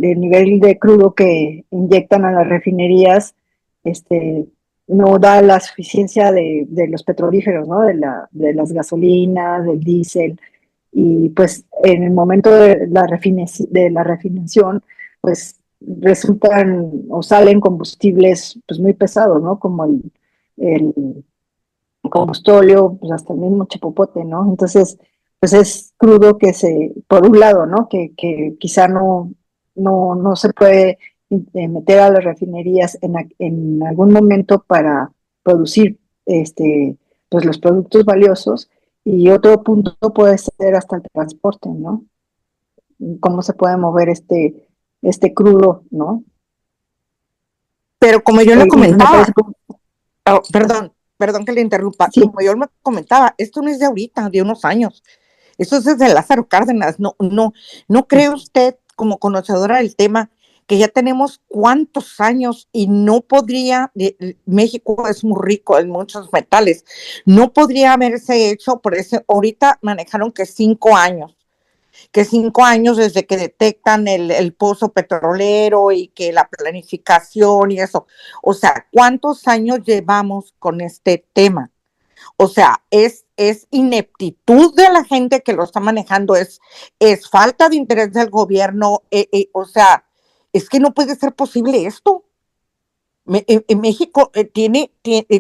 nivel de crudo que inyectan a las refinerías este, no da la suficiencia de los petrolíferos, ¿no? De las gasolinas, del diésel, y pues en el momento de la refinación, pues resultan o salen combustibles pues muy pesados, ¿no? Como el combustóleo, pues hasta el mismo chapopote, ¿no? Entonces, pues es crudo por un lado, ¿no? Que quizá no se puede meter a las refinerías en algún momento para producir pues los productos valiosos, y otro punto puede ser hasta el transporte, ¿no? Cómo se puede mover este crudo, ¿no? Pero como yo le comentaba, Como, perdón que le interrumpa, sí, como yo me comentaba, esto no es de ahorita, de unos años. Eso es desde Lázaro Cárdenas. ¿No cree usted, como conocedora del tema, que ya tenemos cuántos años y no podría, México es muy rico en muchos metales, no podría haberse hecho por eso? Ahorita manejaron que 5 años desde que detectan el pozo petrolero y que la planificación y eso. O sea, ¿cuántos años llevamos con este tema? O sea, es ineptitud de la gente que lo está manejando, es falta de interés del gobierno, o sea, es que no puede ser posible esto. En México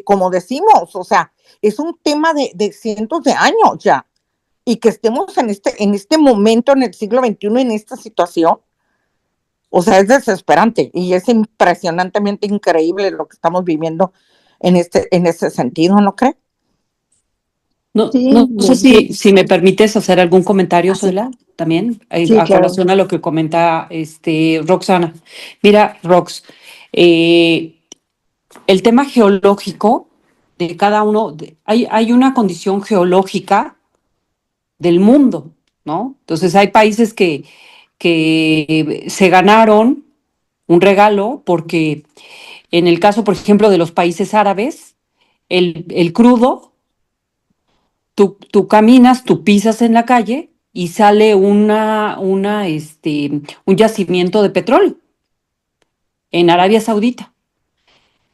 como decimos, o sea, es un tema de cientos de años ya, y que estemos en este momento, en el siglo XXI, en esta situación, o sea, es desesperante y es impresionantemente increíble lo que estamos viviendo en ese sentido, ¿no cree? No, sí, no sé si me permites hacer algún comentario, sí, Zoila, también, sí, a claro. colación a lo que comenta Roxana. Mira, Rox, eh, el tema geológico de cada uno, hay una condición geológica del mundo, ¿no? Entonces hay países que se ganaron un regalo porque en el caso, por ejemplo, de los países árabes, el crudo tú caminas, tú pisas en la calle y sale un yacimiento de petróleo en Arabia Saudita.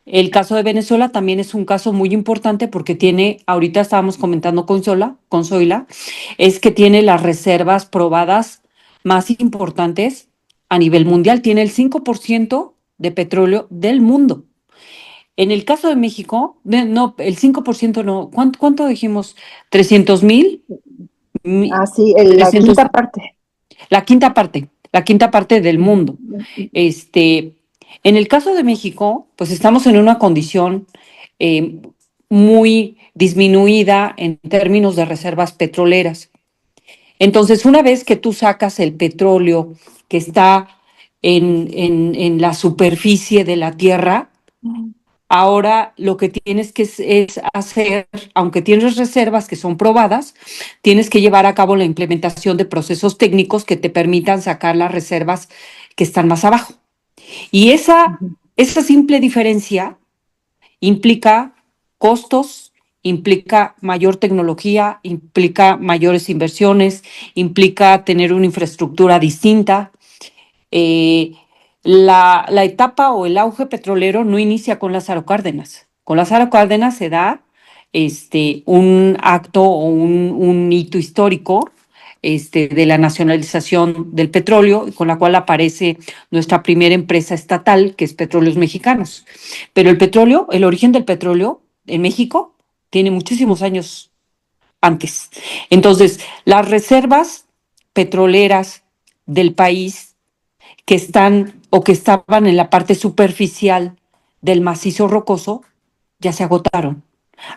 El caso de Venezuela también es un caso muy importante porque tiene, ahorita estábamos comentando con Zoila, es que tiene las reservas probadas más importantes a nivel mundial. Tiene el 5% de petróleo del mundo. En el caso de México, no, el 5% no, ¿cuánto dijimos? 300,000. Sí, la 300, quinta parte. la quinta parte del mundo. En el caso de México, pues estamos en una condición eh, muy disminuida en términos de reservas petroleras. Entonces, una vez que tú sacas el petróleo que está en la superficie de la tierra, ahora lo que tienes que es hacer, aunque tienes reservas que son probadas, tienes que llevar a cabo la implementación de procesos técnicos que te permitan sacar las reservas que están más abajo. Y esa simple diferencia implica costos, implica mayor tecnología, implica mayores inversiones, implica tener una infraestructura distinta. Eh, la etapa o el auge petrolero no inicia con Lázaro Cárdenas. Con Lázaro Cárdenas se da un acto o un hito histórico de la nacionalización del petróleo, con la cual aparece nuestra primera empresa estatal, que es Petróleos Mexicanos. Pero el petróleo, el origen del petróleo en México, tiene muchísimos años antes. Entonces, las reservas petroleras del país que están o que estaban en la parte superficial del macizo rocoso ya se agotaron.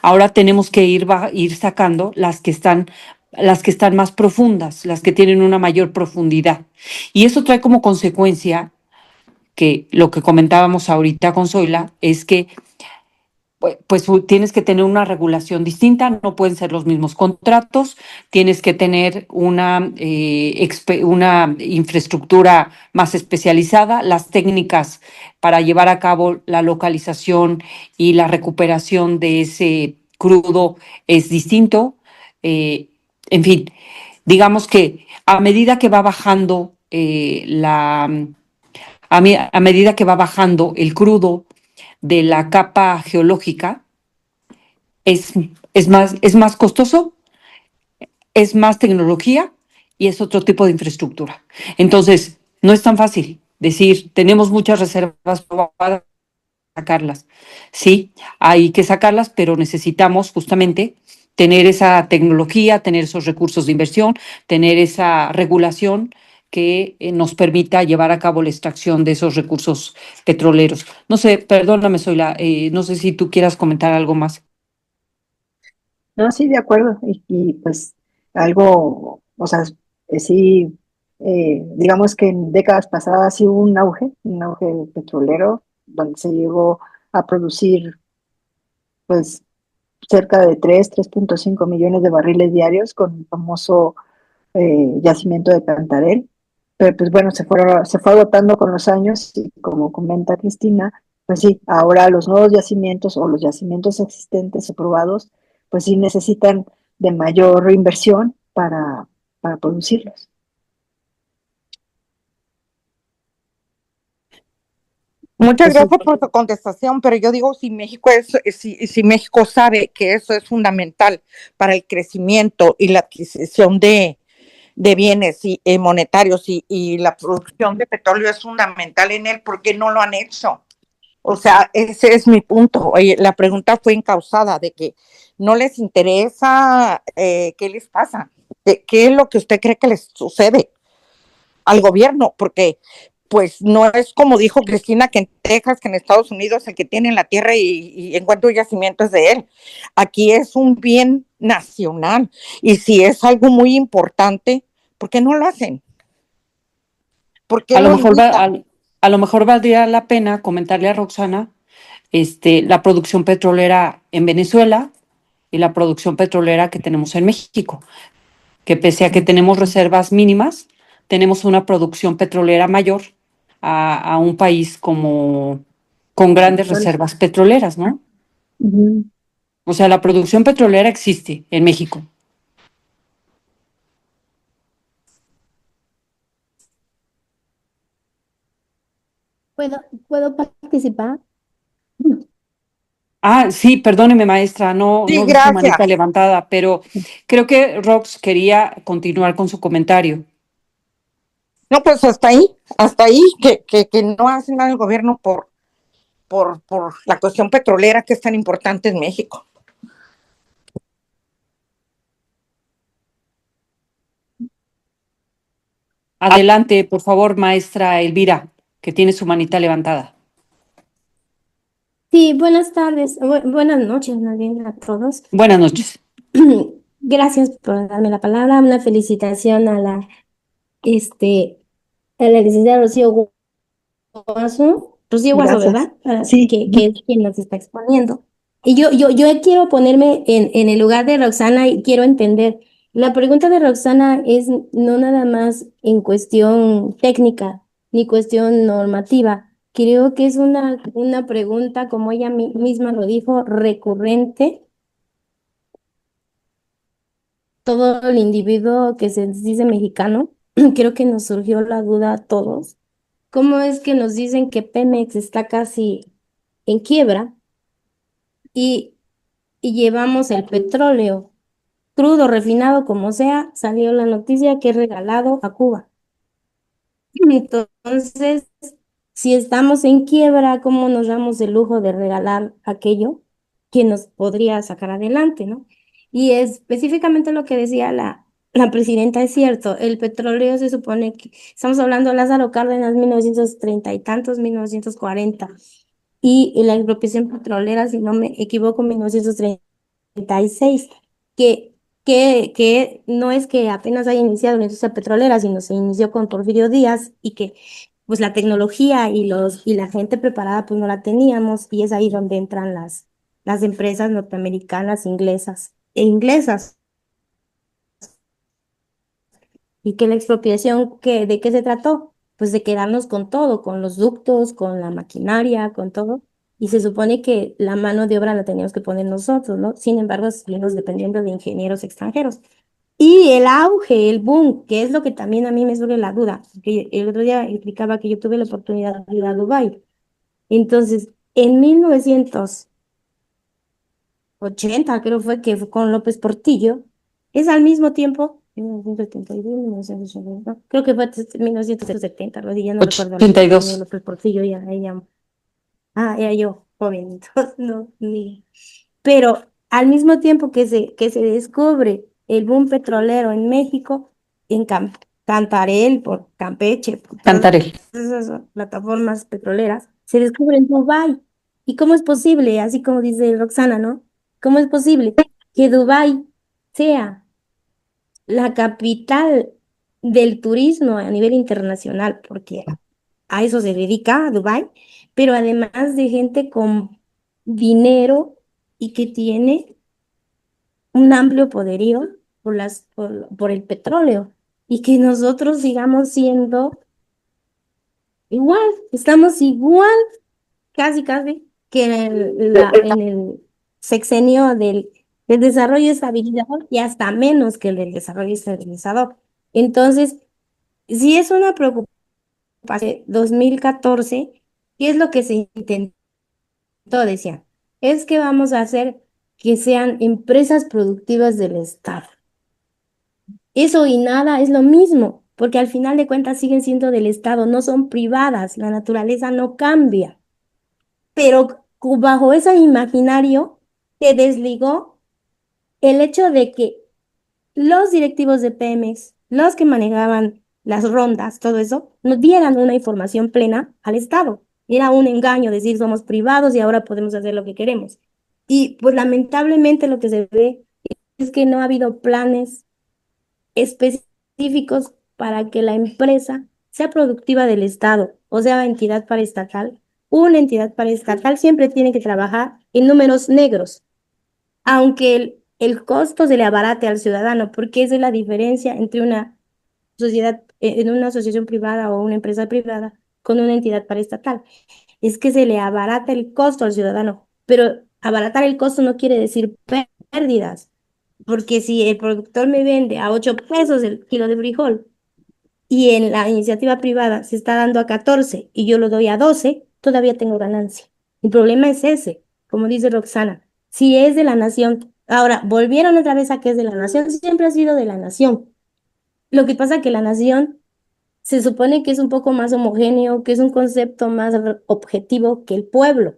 Ahora tenemos que ir sacando las que están más profundas, las que tienen una mayor profundidad. Y eso trae como consecuencia que lo que comentábamos ahorita con Zoila es que pues tienes que tener una regulación distinta, no pueden ser los mismos contratos, tienes que tener una infraestructura más especializada, las técnicas para llevar a cabo la localización y la recuperación de ese crudo es distinto. En fin, digamos que a medida que va bajando a medida que va bajando el crudo de la capa geológica, es, es más costoso, es más tecnología y es otro tipo de infraestructura. Entonces, no es tan fácil decir, tenemos muchas reservas probadas, sacarlas. Sí, hay que sacarlas, pero necesitamos justamente tener esa tecnología, tener esos recursos de inversión, tener esa regulación que nos permita llevar a cabo la extracción de esos recursos petroleros. No sé, perdóname, Zoila, no sé si tú quieras comentar algo más. No, sí, de acuerdo. Pues algo, o sea, sí, digamos que en décadas pasadas sí hubo un auge petrolero, donde se llegó a producir pues cerca de 3.5 millones de barriles diarios con el famoso yacimiento de Cantarell. Pero pues bueno, se fue agotando con los años y como comenta Cristina, pues sí, ahora los nuevos yacimientos o los yacimientos existentes o probados, pues sí necesitan de mayor inversión para producirlos. Muchas Pues, gracias por su contestación, pero yo digo, si México sabe que eso es fundamental para el crecimiento y la adquisición de bienes monetarios y la producción de petróleo es fundamental en él, ¿por qué no lo han hecho? O sea, ese es mi punto. Oye, la pregunta fue encausada de que no les interesa qué les pasa, qué es lo que usted cree que les sucede al gobierno, porque pues no es como dijo Cristina, que en Texas, que en Estados Unidos el que tiene la tierra y encuentra un yacimiento es de él. Aquí es un bien nacional y si es algo muy importante, ¿por qué no lo hacen? ¿Por qué A lo lo mejor limitan? a lo mejor valdría la pena comentarle a Roxana la producción petrolera en Venezuela y la producción petrolera que tenemos en México, que pese a que tenemos reservas mínimas, tenemos una producción petrolera mayor a un país como con grandes Venezuela. reservas petroleras, ¿no? Ujú. O sea, la producción petrolera existe en México. ¿Puedo participar? Ah, sí, perdóneme, maestra, no Sí, vi su manita gracias. levantada, pero creo que Rox quería continuar con su comentario. No, pues hasta ahí, que no hace nada el gobierno por la cuestión petrolera que es tan importante en México. Adelante, por favor, maestra Elvira, que tiene su manita levantada. Sí, buenas tardes, buenas noches más bien a todos. Buenas noches. Gracias por darme la palabra. Una felicitación a la licenciada Rocío Guaso, Gracias. ¿verdad? Sí, Que es quien nos está exponiendo. Y yo quiero ponerme en el lugar de Roxana y quiero entender. La pregunta de Roxana es no nada más en cuestión técnica ni cuestión normativa. Creo que es una pregunta, como ella misma lo dijo, recurrente. Todo el individuo que se dice mexicano, creo que nos surgió la duda a todos. ¿Cómo es que nos dicen que Pemex está casi en quiebra y, y llevamos el petróleo crudo, refinado, como sea, salió la noticia que es regalado a Cuba? Entonces, si estamos en quiebra, ¿cómo nos damos el lujo de regalar aquello que nos podría sacar adelante, ¿no? Y específicamente lo que decía la presidenta es cierto, el petróleo se supone que, estamos hablando de Lázaro Cárdenas, 1930 y tantos, 1940, y la expropiación petrolera, si no me equivoco, 1936, que, que no es que apenas haya iniciado la industria petrolera, sino se inició con Porfirio Díaz y que pues la tecnología y la gente preparada pues no la teníamos y es ahí donde entran las empresas norteamericanas, inglesas. Y que la expropiación, ¿de qué se trató? Pues de quedarnos con todo, con los ductos, con la maquinaria, con todo. Y se supone que la mano de obra la teníamos que poner nosotros, ¿no? Sin embargo, seguimos dependiendo de ingenieros extranjeros. Y el auge, el boom, que es lo que también a mí me surge la duda, porque el otro día explicaba que yo tuve la oportunidad de ir a Dubái. Entonces, en 1980 creo que fue con López Portillo, es al mismo tiempo, 1972, 1980, creo que fue 1970, algo así, ya no recuerdo el año de 82. López Portillo, era yo joven, entonces no, ni. Pero al mismo tiempo que se descubre el boom petrolero en México, en Cantarell, por Campeche, por todas Cantaré. esas plataformas petroleras, se descubre en Dubái. ¿Y cómo es posible, así como dice Roxana, ¿no? ¿Cómo es posible que Dubái sea la capital del turismo a nivel internacional? Porque a eso se dedica Dubái, pero además de gente con dinero y que tiene un amplio poderío por el petróleo y que nosotros sigamos siendo igual, estamos igual, casi, que en el sexenio del desarrollo estabilizador y hasta menos que el del desarrollo estabilizador. Entonces, sí es una preocupación. 2014, ¿qué es lo que se intentó? Decían, es que vamos a hacer que sean empresas productivas del Estado. Eso y nada es lo mismo, porque al final de cuentas siguen siendo del Estado, no son privadas, la naturaleza no cambia. Pero bajo ese imaginario se desligó el hecho de que los directivos de Pemex, los que manejaban las rondas, todo eso, nos dieran una información plena al Estado. Era un engaño decir somos privados y ahora podemos hacer lo que queremos. Y pues lamentablemente lo que se ve es que no ha habido planes específicos para que la empresa sea productiva del Estado, o sea, entidad paraestatal. Una entidad paraestatal siempre tiene que trabajar en números negros, aunque el costo se le abarate al ciudadano, porque esa es la diferencia entre una sociedad, en una asociación privada o una empresa privada con una entidad paraestatal. Es que se le abarata el costo al ciudadano, pero abaratar el costo no quiere decir pérdidas, porque si el productor me vende a 8 pesos el kilo de frijol y en la iniciativa privada se está dando a 14 y yo lo doy a 12, todavía tengo ganancia. El problema es ese, como dice Roxana, si es de la nación. Ahora, volvieron otra vez a que es de la nación, siempre ha sido de la nación. Lo que pasa es que la nación se supone que es un poco más homogéneo, que es un concepto más objetivo que el pueblo,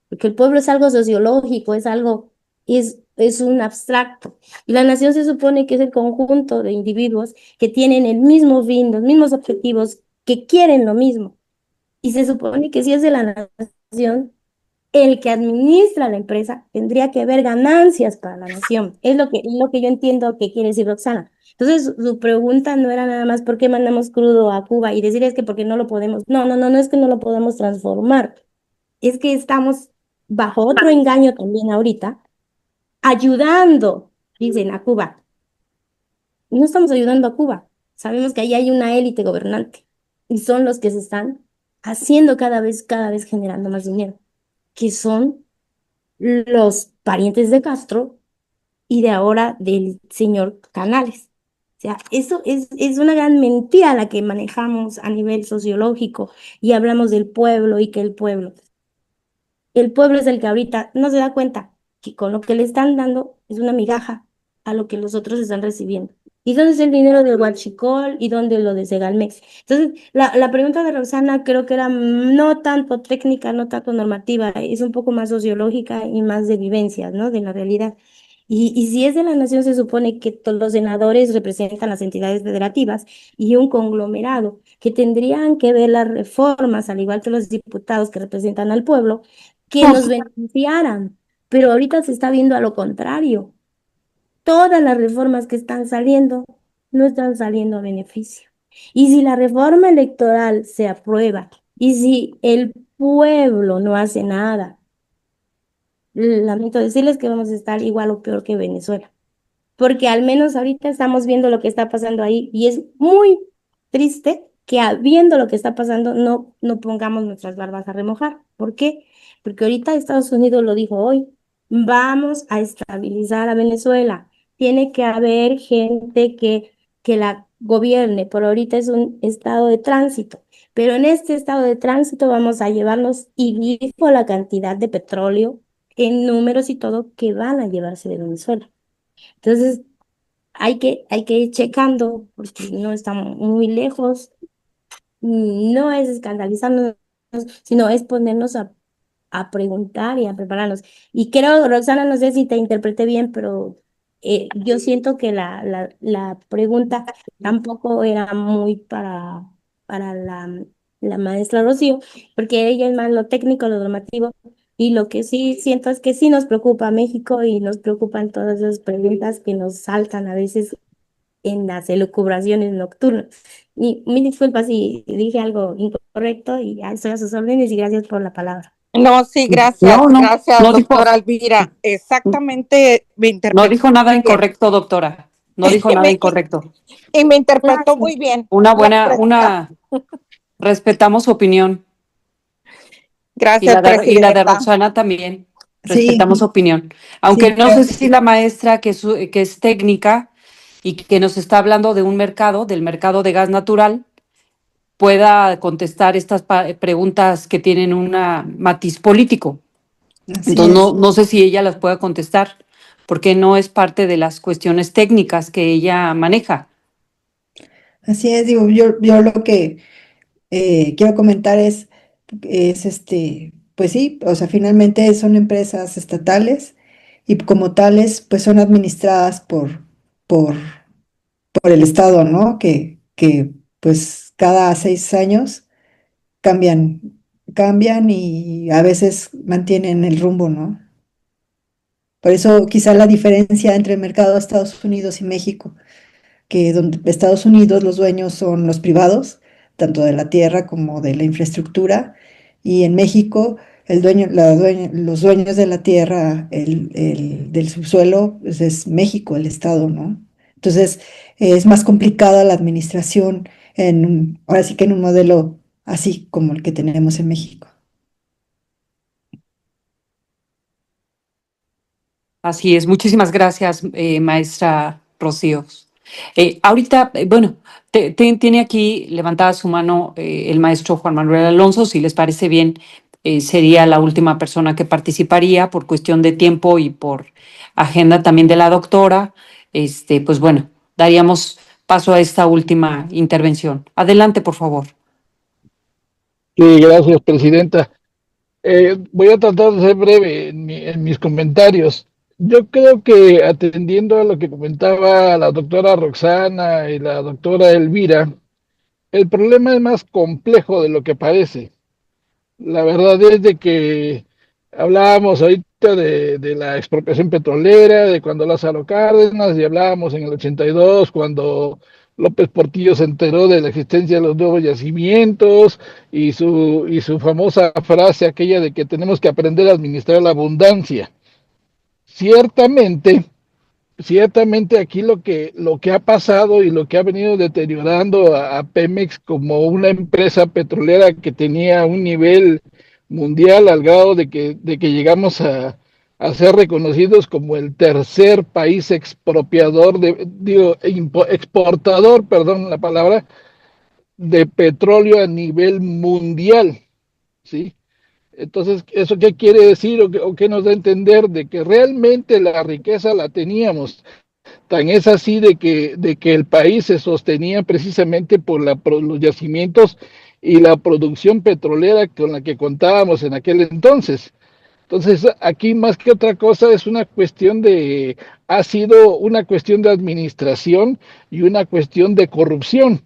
porque el pueblo es algo sociológico, es algo, es un abstracto. Y la nación se supone que es el conjunto de individuos que tienen el mismo fin, los mismos objetivos, que quieren lo mismo. Y se supone que si es de la nación, el que administra la empresa tendría que haber ganancias para la nación. Es lo que yo entiendo que quiere decir Roxana. Entonces, su pregunta no era nada más por qué mandamos crudo a Cuba y decir es que porque no lo podemos. No, no, no, no es que no lo podemos transformar. Es que estamos bajo otro engaño también ahorita, ayudando, dicen, a Cuba. No estamos ayudando a Cuba. Sabemos que ahí hay una élite gobernante y son los que se están haciendo cada vez generando más dinero, que son los parientes de Castro y de ahora del señor Canales. O sea, eso es una gran mentira la que manejamos a nivel sociológico y hablamos del pueblo y que el pueblo es el que ahorita no se da cuenta que con lo que le están dando es una migaja a lo que los otros están recibiendo. ¿Y dónde es el dinero del Huachicol y dónde lo de Segalmex? Entonces, la pregunta de Roxana creo que era no tanto técnica, no tanto normativa, es un poco más sociológica y más de vivencias, ¿no? De la realidad. Y si es de la nación, se supone que todos los senadores representan las entidades federativas y un conglomerado que tendrían que ver las reformas, al igual que los diputados que representan al pueblo, que nos beneficiaran. Pero ahorita se está viendo a lo contrario. Todas las reformas que están saliendo no están saliendo a beneficio. Y si la reforma electoral se aprueba y si el pueblo no hace nada, lamento decirles que vamos a estar igual o peor que Venezuela, porque al menos ahorita estamos viendo lo que está pasando ahí y es muy triste que viendo lo que está pasando no pongamos nuestras barbas a remojar. ¿Por qué? Porque ahorita Estados Unidos lo dijo hoy, vamos a estabilizar a Venezuela. Tiene que haber gente que la gobierne, por ahorita es un estado de tránsito, pero en este estado de tránsito vamos a llevarnos y dijo la cantidad de petróleo en números y todo que van a llevarse de Venezuela. Entonces, hay que ir checando, porque no estamos muy lejos, no es escandalizarnos, sino es ponernos a preguntar y a prepararnos. Y creo, Roxana, no sé si te interpreté bien, pero yo siento que la pregunta tampoco era muy para la maestra Rocío, porque ella es más lo técnico, lo normativo, y lo que sí siento es que sí nos preocupa a México y nos preocupan todas esas preguntas que nos saltan a veces en las elucubraciones nocturnas. Y mil disculpas si dije algo incorrecto y ya estoy a sus órdenes y gracias por la palabra. No, sí, gracias, No, no, gracias, no dijo, doctora Elvira. Exactamente me no interpretó dijo nada muy bien. incorrecto, doctora. No dijo nada Me- incorrecto. y me interpretó Gracias. muy bien Una la buena, pregunta. respetamos su opinión. Gracias, Y la de presidenta. Roxana también, Sí, respetamos su opinión. Aunque sí, no sé si la maestra que es técnica y que nos está hablando de un mercado, del mercado de gas natural, pueda contestar estas preguntas que tienen un matiz político. así Entonces, es. no sé si ella las pueda contestar, porque no es parte de las cuestiones técnicas que ella maneja. Así es, digo, yo lo que quiero comentar es pues sí, o sea, finalmente son empresas estatales y como tales, pues son administradas por, por el Estado, ¿no? Que pues cada 6 años cambian, cambian y a veces mantienen el rumbo, ¿no? Por eso quizá la diferencia entre el mercado de Estados Unidos y México, que donde Estados Unidos los dueños son los privados, tanto de la tierra como de la infraestructura, y en México los dueños de la tierra, del subsuelo, pues es México, el Estado, ¿no? Entonces es más complicada la administración ahora sí que en un modelo así como el que tenemos en México. Así es. Muchísimas gracias, maestra Rocío. Ahorita, bueno, tiene aquí levantada su mano el maestro Juan Manuel Alonso, si les parece bien, sería la última persona que participaría por cuestión de tiempo y por agenda también de la doctora. Pues bueno, daríamos paso a esta última intervención. Adelante, por favor. Sí, gracias, presidenta. Voy a tratar de ser breve en mis comentarios. Yo creo que atendiendo a lo que comentaba la doctora Roxana y la doctora Elvira, el problema es más complejo de lo que parece. La verdad es de que hablábamos ahorita de la expropiación petrolera, de cuando Lázaro Cárdenas, y hablábamos en el 82, cuando López Portillo se enteró de la existencia de los nuevos yacimientos y su famosa frase aquella de que tenemos que aprender a administrar la abundancia. Ciertamente, ciertamente aquí lo que ha pasado y lo que ha venido deteriorando a Pemex como una empresa petrolera que tenía un nivel mundial al grado de que llegamos a ser reconocidos como el tercer país expropiador exportador, perdón la palabra, de petróleo a nivel mundial, ¿sí? Entonces, ¿eso qué quiere decir o qué nos da a entender? De que realmente la riqueza la teníamos. Tan es así de que el país se sostenía precisamente por los yacimientos y la producción petrolera con la que contábamos en aquel entonces. Entonces, aquí más que otra cosa ha sido una cuestión de administración y una cuestión de corrupción,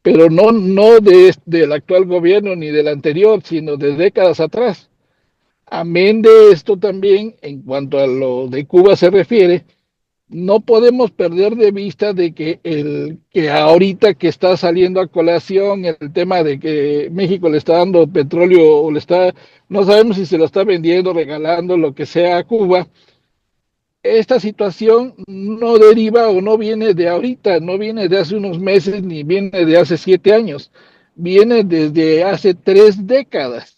pero no del actual gobierno ni del anterior, sino de décadas atrás. Amén de esto también, en cuanto a lo de Cuba se refiere, no podemos perder de vista de que ahorita que está saliendo a colación el tema de que México le está dando petróleo o no sabemos si se lo está vendiendo, regalando, lo que sea a Cuba. Esta situación no deriva o no viene de ahorita, no viene de hace unos meses ni viene de hace 7 años, viene desde hace 3 décadas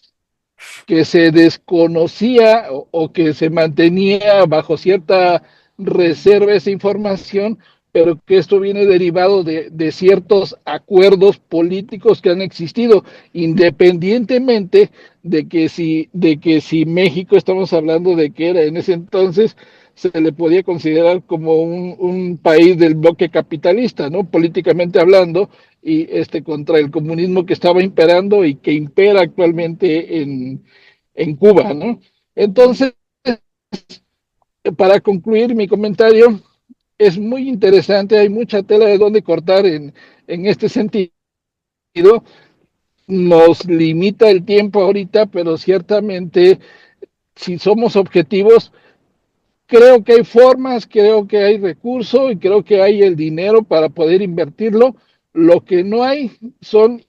que se desconocía o que se mantenía bajo cierta reserva esa información, pero que esto viene derivado de ciertos acuerdos políticos que han existido, independientemente de que si México, estamos hablando de que era en ese entonces, se le podía considerar como un país del bloque capitalista, ¿no? Políticamente hablando, y contra el comunismo que estaba imperando y que impera actualmente en Cuba, ¿no? Entonces, para concluir mi comentario, es muy interesante, hay mucha tela de dónde cortar en este sentido. Nos limita el tiempo ahorita, pero ciertamente, si somos objetivos, creo que hay formas, creo que hay recursos y creo que hay el dinero para poder invertirlo. Lo que no hay son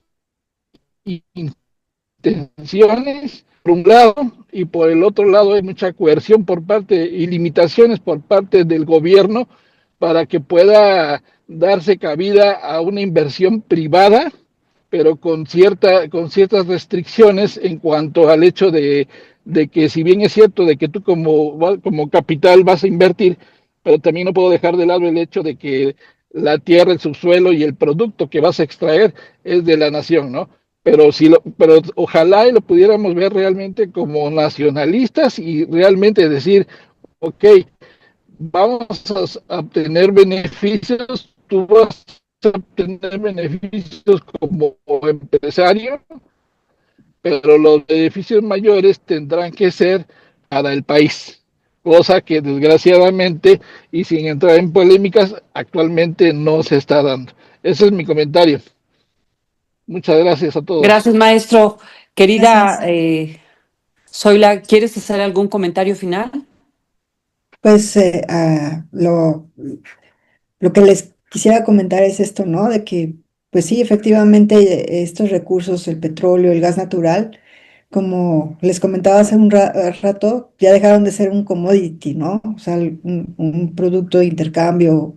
intenciones por un lado y por el otro lado hay mucha coerción por parte y limitaciones por parte del gobierno para que pueda darse cabida a una inversión privada, pero con ciertas restricciones en cuanto al hecho de que si bien es cierto de que tú como capital vas a invertir, pero también no puedo dejar de lado el hecho de que la tierra, el subsuelo y el producto que vas a extraer es de la nación, ¿no? Pero ojalá y lo pudiéramos ver realmente como nacionalistas y realmente decir, ok, vamos a obtener beneficios, tú vas a obtener beneficios como empresario, pero los beneficios mayores tendrán que ser para el país, cosa que desgraciadamente y sin entrar en polémicas actualmente no se está dando. Ese es mi comentario. Muchas gracias a todos. Gracias, maestro. Querida Gracias. Zoila, ¿quieres hacer algún comentario final? Pues lo que les quisiera comentar es esto, ¿no? De que, pues sí, efectivamente, estos recursos, el petróleo, el gas natural, como les comentaba hace un rato, ya dejaron de ser un commodity, ¿no? O sea, un producto de intercambio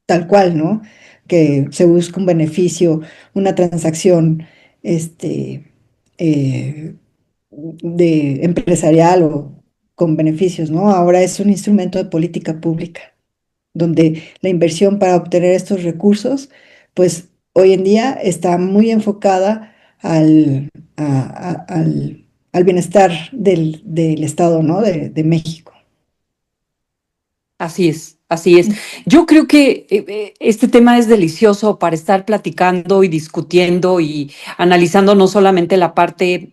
tal cual, ¿no? Que se busca un beneficio, una transacción, este, eh, de empresarial o con beneficios, ¿no? Ahora es un instrumento de política pública. donde la inversión para obtener estos recursos, pues hoy en día está muy enfocada al bienestar del Estado, ¿no? De México. Así es, así es. Yo creo que este tema es delicioso para estar platicando y discutiendo y analizando no solamente la parte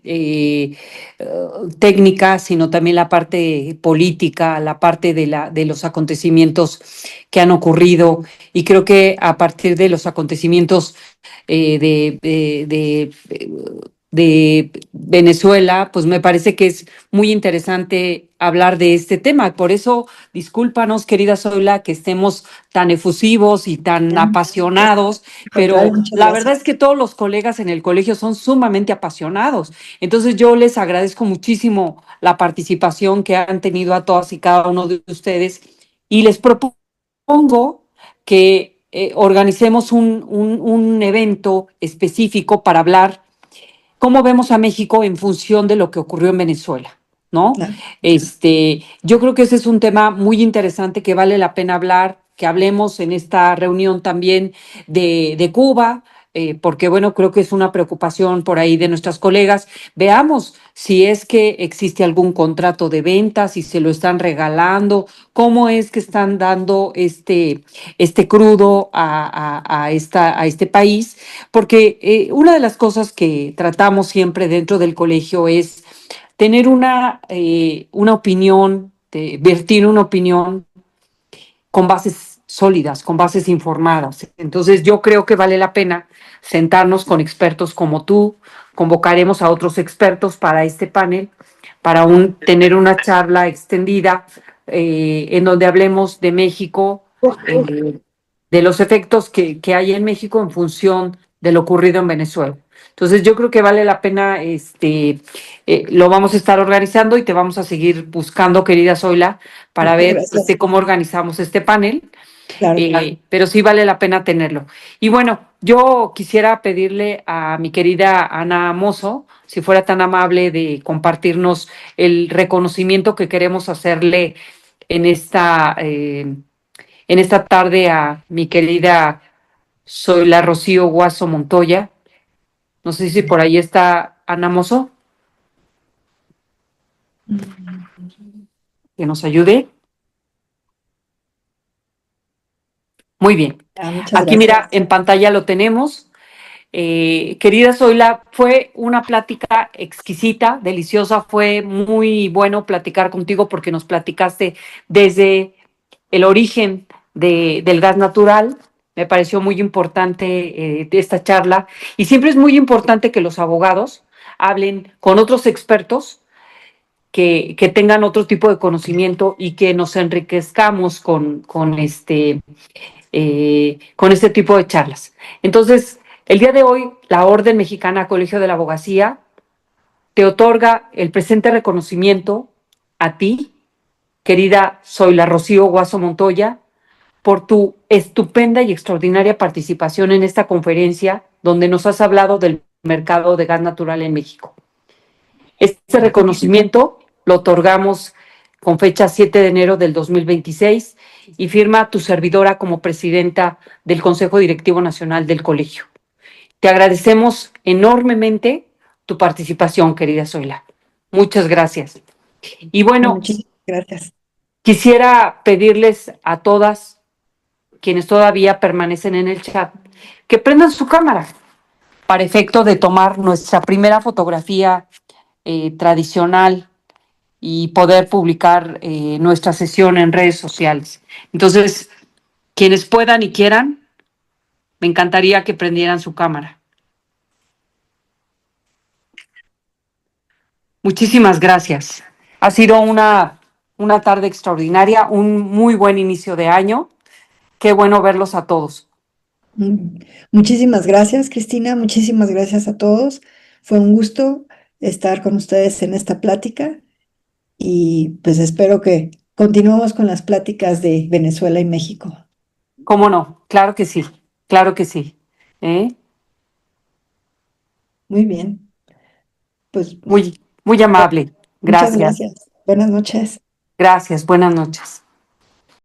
técnica, sino también la parte política, la parte de los acontecimientos que han ocurrido. Y creo que a partir de los acontecimientos de Venezuela, pues me parece que es muy interesante hablar de este tema. Por eso, discúlpanos, querida Zoila, que estemos tan efusivos y tan apasionados, Al pero contrario, muchas la verdad es gracias. que todos los colegas en el colegio son sumamente apasionados. Entonces, yo les agradezco muchísimo la participación que han tenido a todas y cada uno de ustedes y les propongo que organicemos un evento específico para hablar cómo vemos a México en función de lo que ocurrió en Venezuela, ¿no? Claro. Yo creo que ese es un tema muy interesante que vale la pena hablar, que hablemos en esta reunión también de Cuba, porque bueno, creo que es una preocupación por ahí de nuestras colegas. Veamos si es que existe algún contrato de venta, si se lo están regalando, cómo es que están dando este crudo a este país, porque una de las cosas que tratamos siempre dentro del colegio es tener una opinión, vertir una opinión con bases sólidas, con bases informadas. Entonces yo creo que vale la pena sentarnos con expertos como tú, convocaremos a otros expertos para este panel, para tener una charla extendida en donde hablemos de México, de los efectos que hay en México en función de lo ocurrido en Venezuela. Entonces yo creo que vale la pena, lo vamos a estar organizando y te vamos a seguir buscando, querida Zoila, para Muchas ver gracias. cómo organizamos este panel, Claro. pero sí vale la pena tenerlo. Y bueno, yo quisiera pedirle a mi querida Ana Mozo, si fuera tan amable de compartirnos el reconocimiento que queremos hacerle en esta tarde a mi querida Zoila Rocío Guaso Montoya. No sé si por ahí está Ana Mozo, que nos ayude. Muy bien. Muchas Aquí, gracias. mira, en pantalla lo tenemos. Querida Zoila, fue una plática exquisita, deliciosa, fue muy bueno platicar contigo porque nos platicaste desde el origen del gas natural. Me pareció muy importante esta charla y siempre es muy importante que los abogados hablen con otros expertos que tengan otro tipo de conocimiento y que nos enriquezcamos con este tipo de charlas. Entonces, el día de hoy, la Orden Mexicana Colegio de la Abogacía te otorga el presente reconocimiento a ti, querida Zoila Rocío Guaso Montoya, por tu estupenda y extraordinaria participación en esta conferencia donde nos has hablado del mercado de gas natural en México. Este reconocimiento lo otorgamos con fecha 7 de enero del 2026 y firma tu servidora como presidenta del Consejo Directivo Nacional del Colegio. Te agradecemos enormemente tu participación, querida Zoila. Muchas gracias. Y bueno, Muchísimas gracias. quisiera pedirles a todas quienes todavía permanecen en el chat que prendan su cámara para efecto de tomar nuestra primera fotografía tradicional y poder publicar nuestra sesión en redes sociales. Entonces, quienes puedan y quieran, me encantaría que prendieran su cámara. Muchísimas gracias. Ha sido una tarde extraordinaria, un muy buen inicio de año. Qué bueno verlos a todos. Muchísimas gracias, Cristina. Muchísimas gracias a todos. Fue un gusto estar con ustedes en esta plática y pues espero que continuemos con las pláticas de Venezuela y México. ¿Cómo no? Claro que sí, claro que sí. ¿Eh? Muy bien. Pues Muy, muy amable. muchas Gracias. gracias. Buenas noches. Gracias. Buenas noches.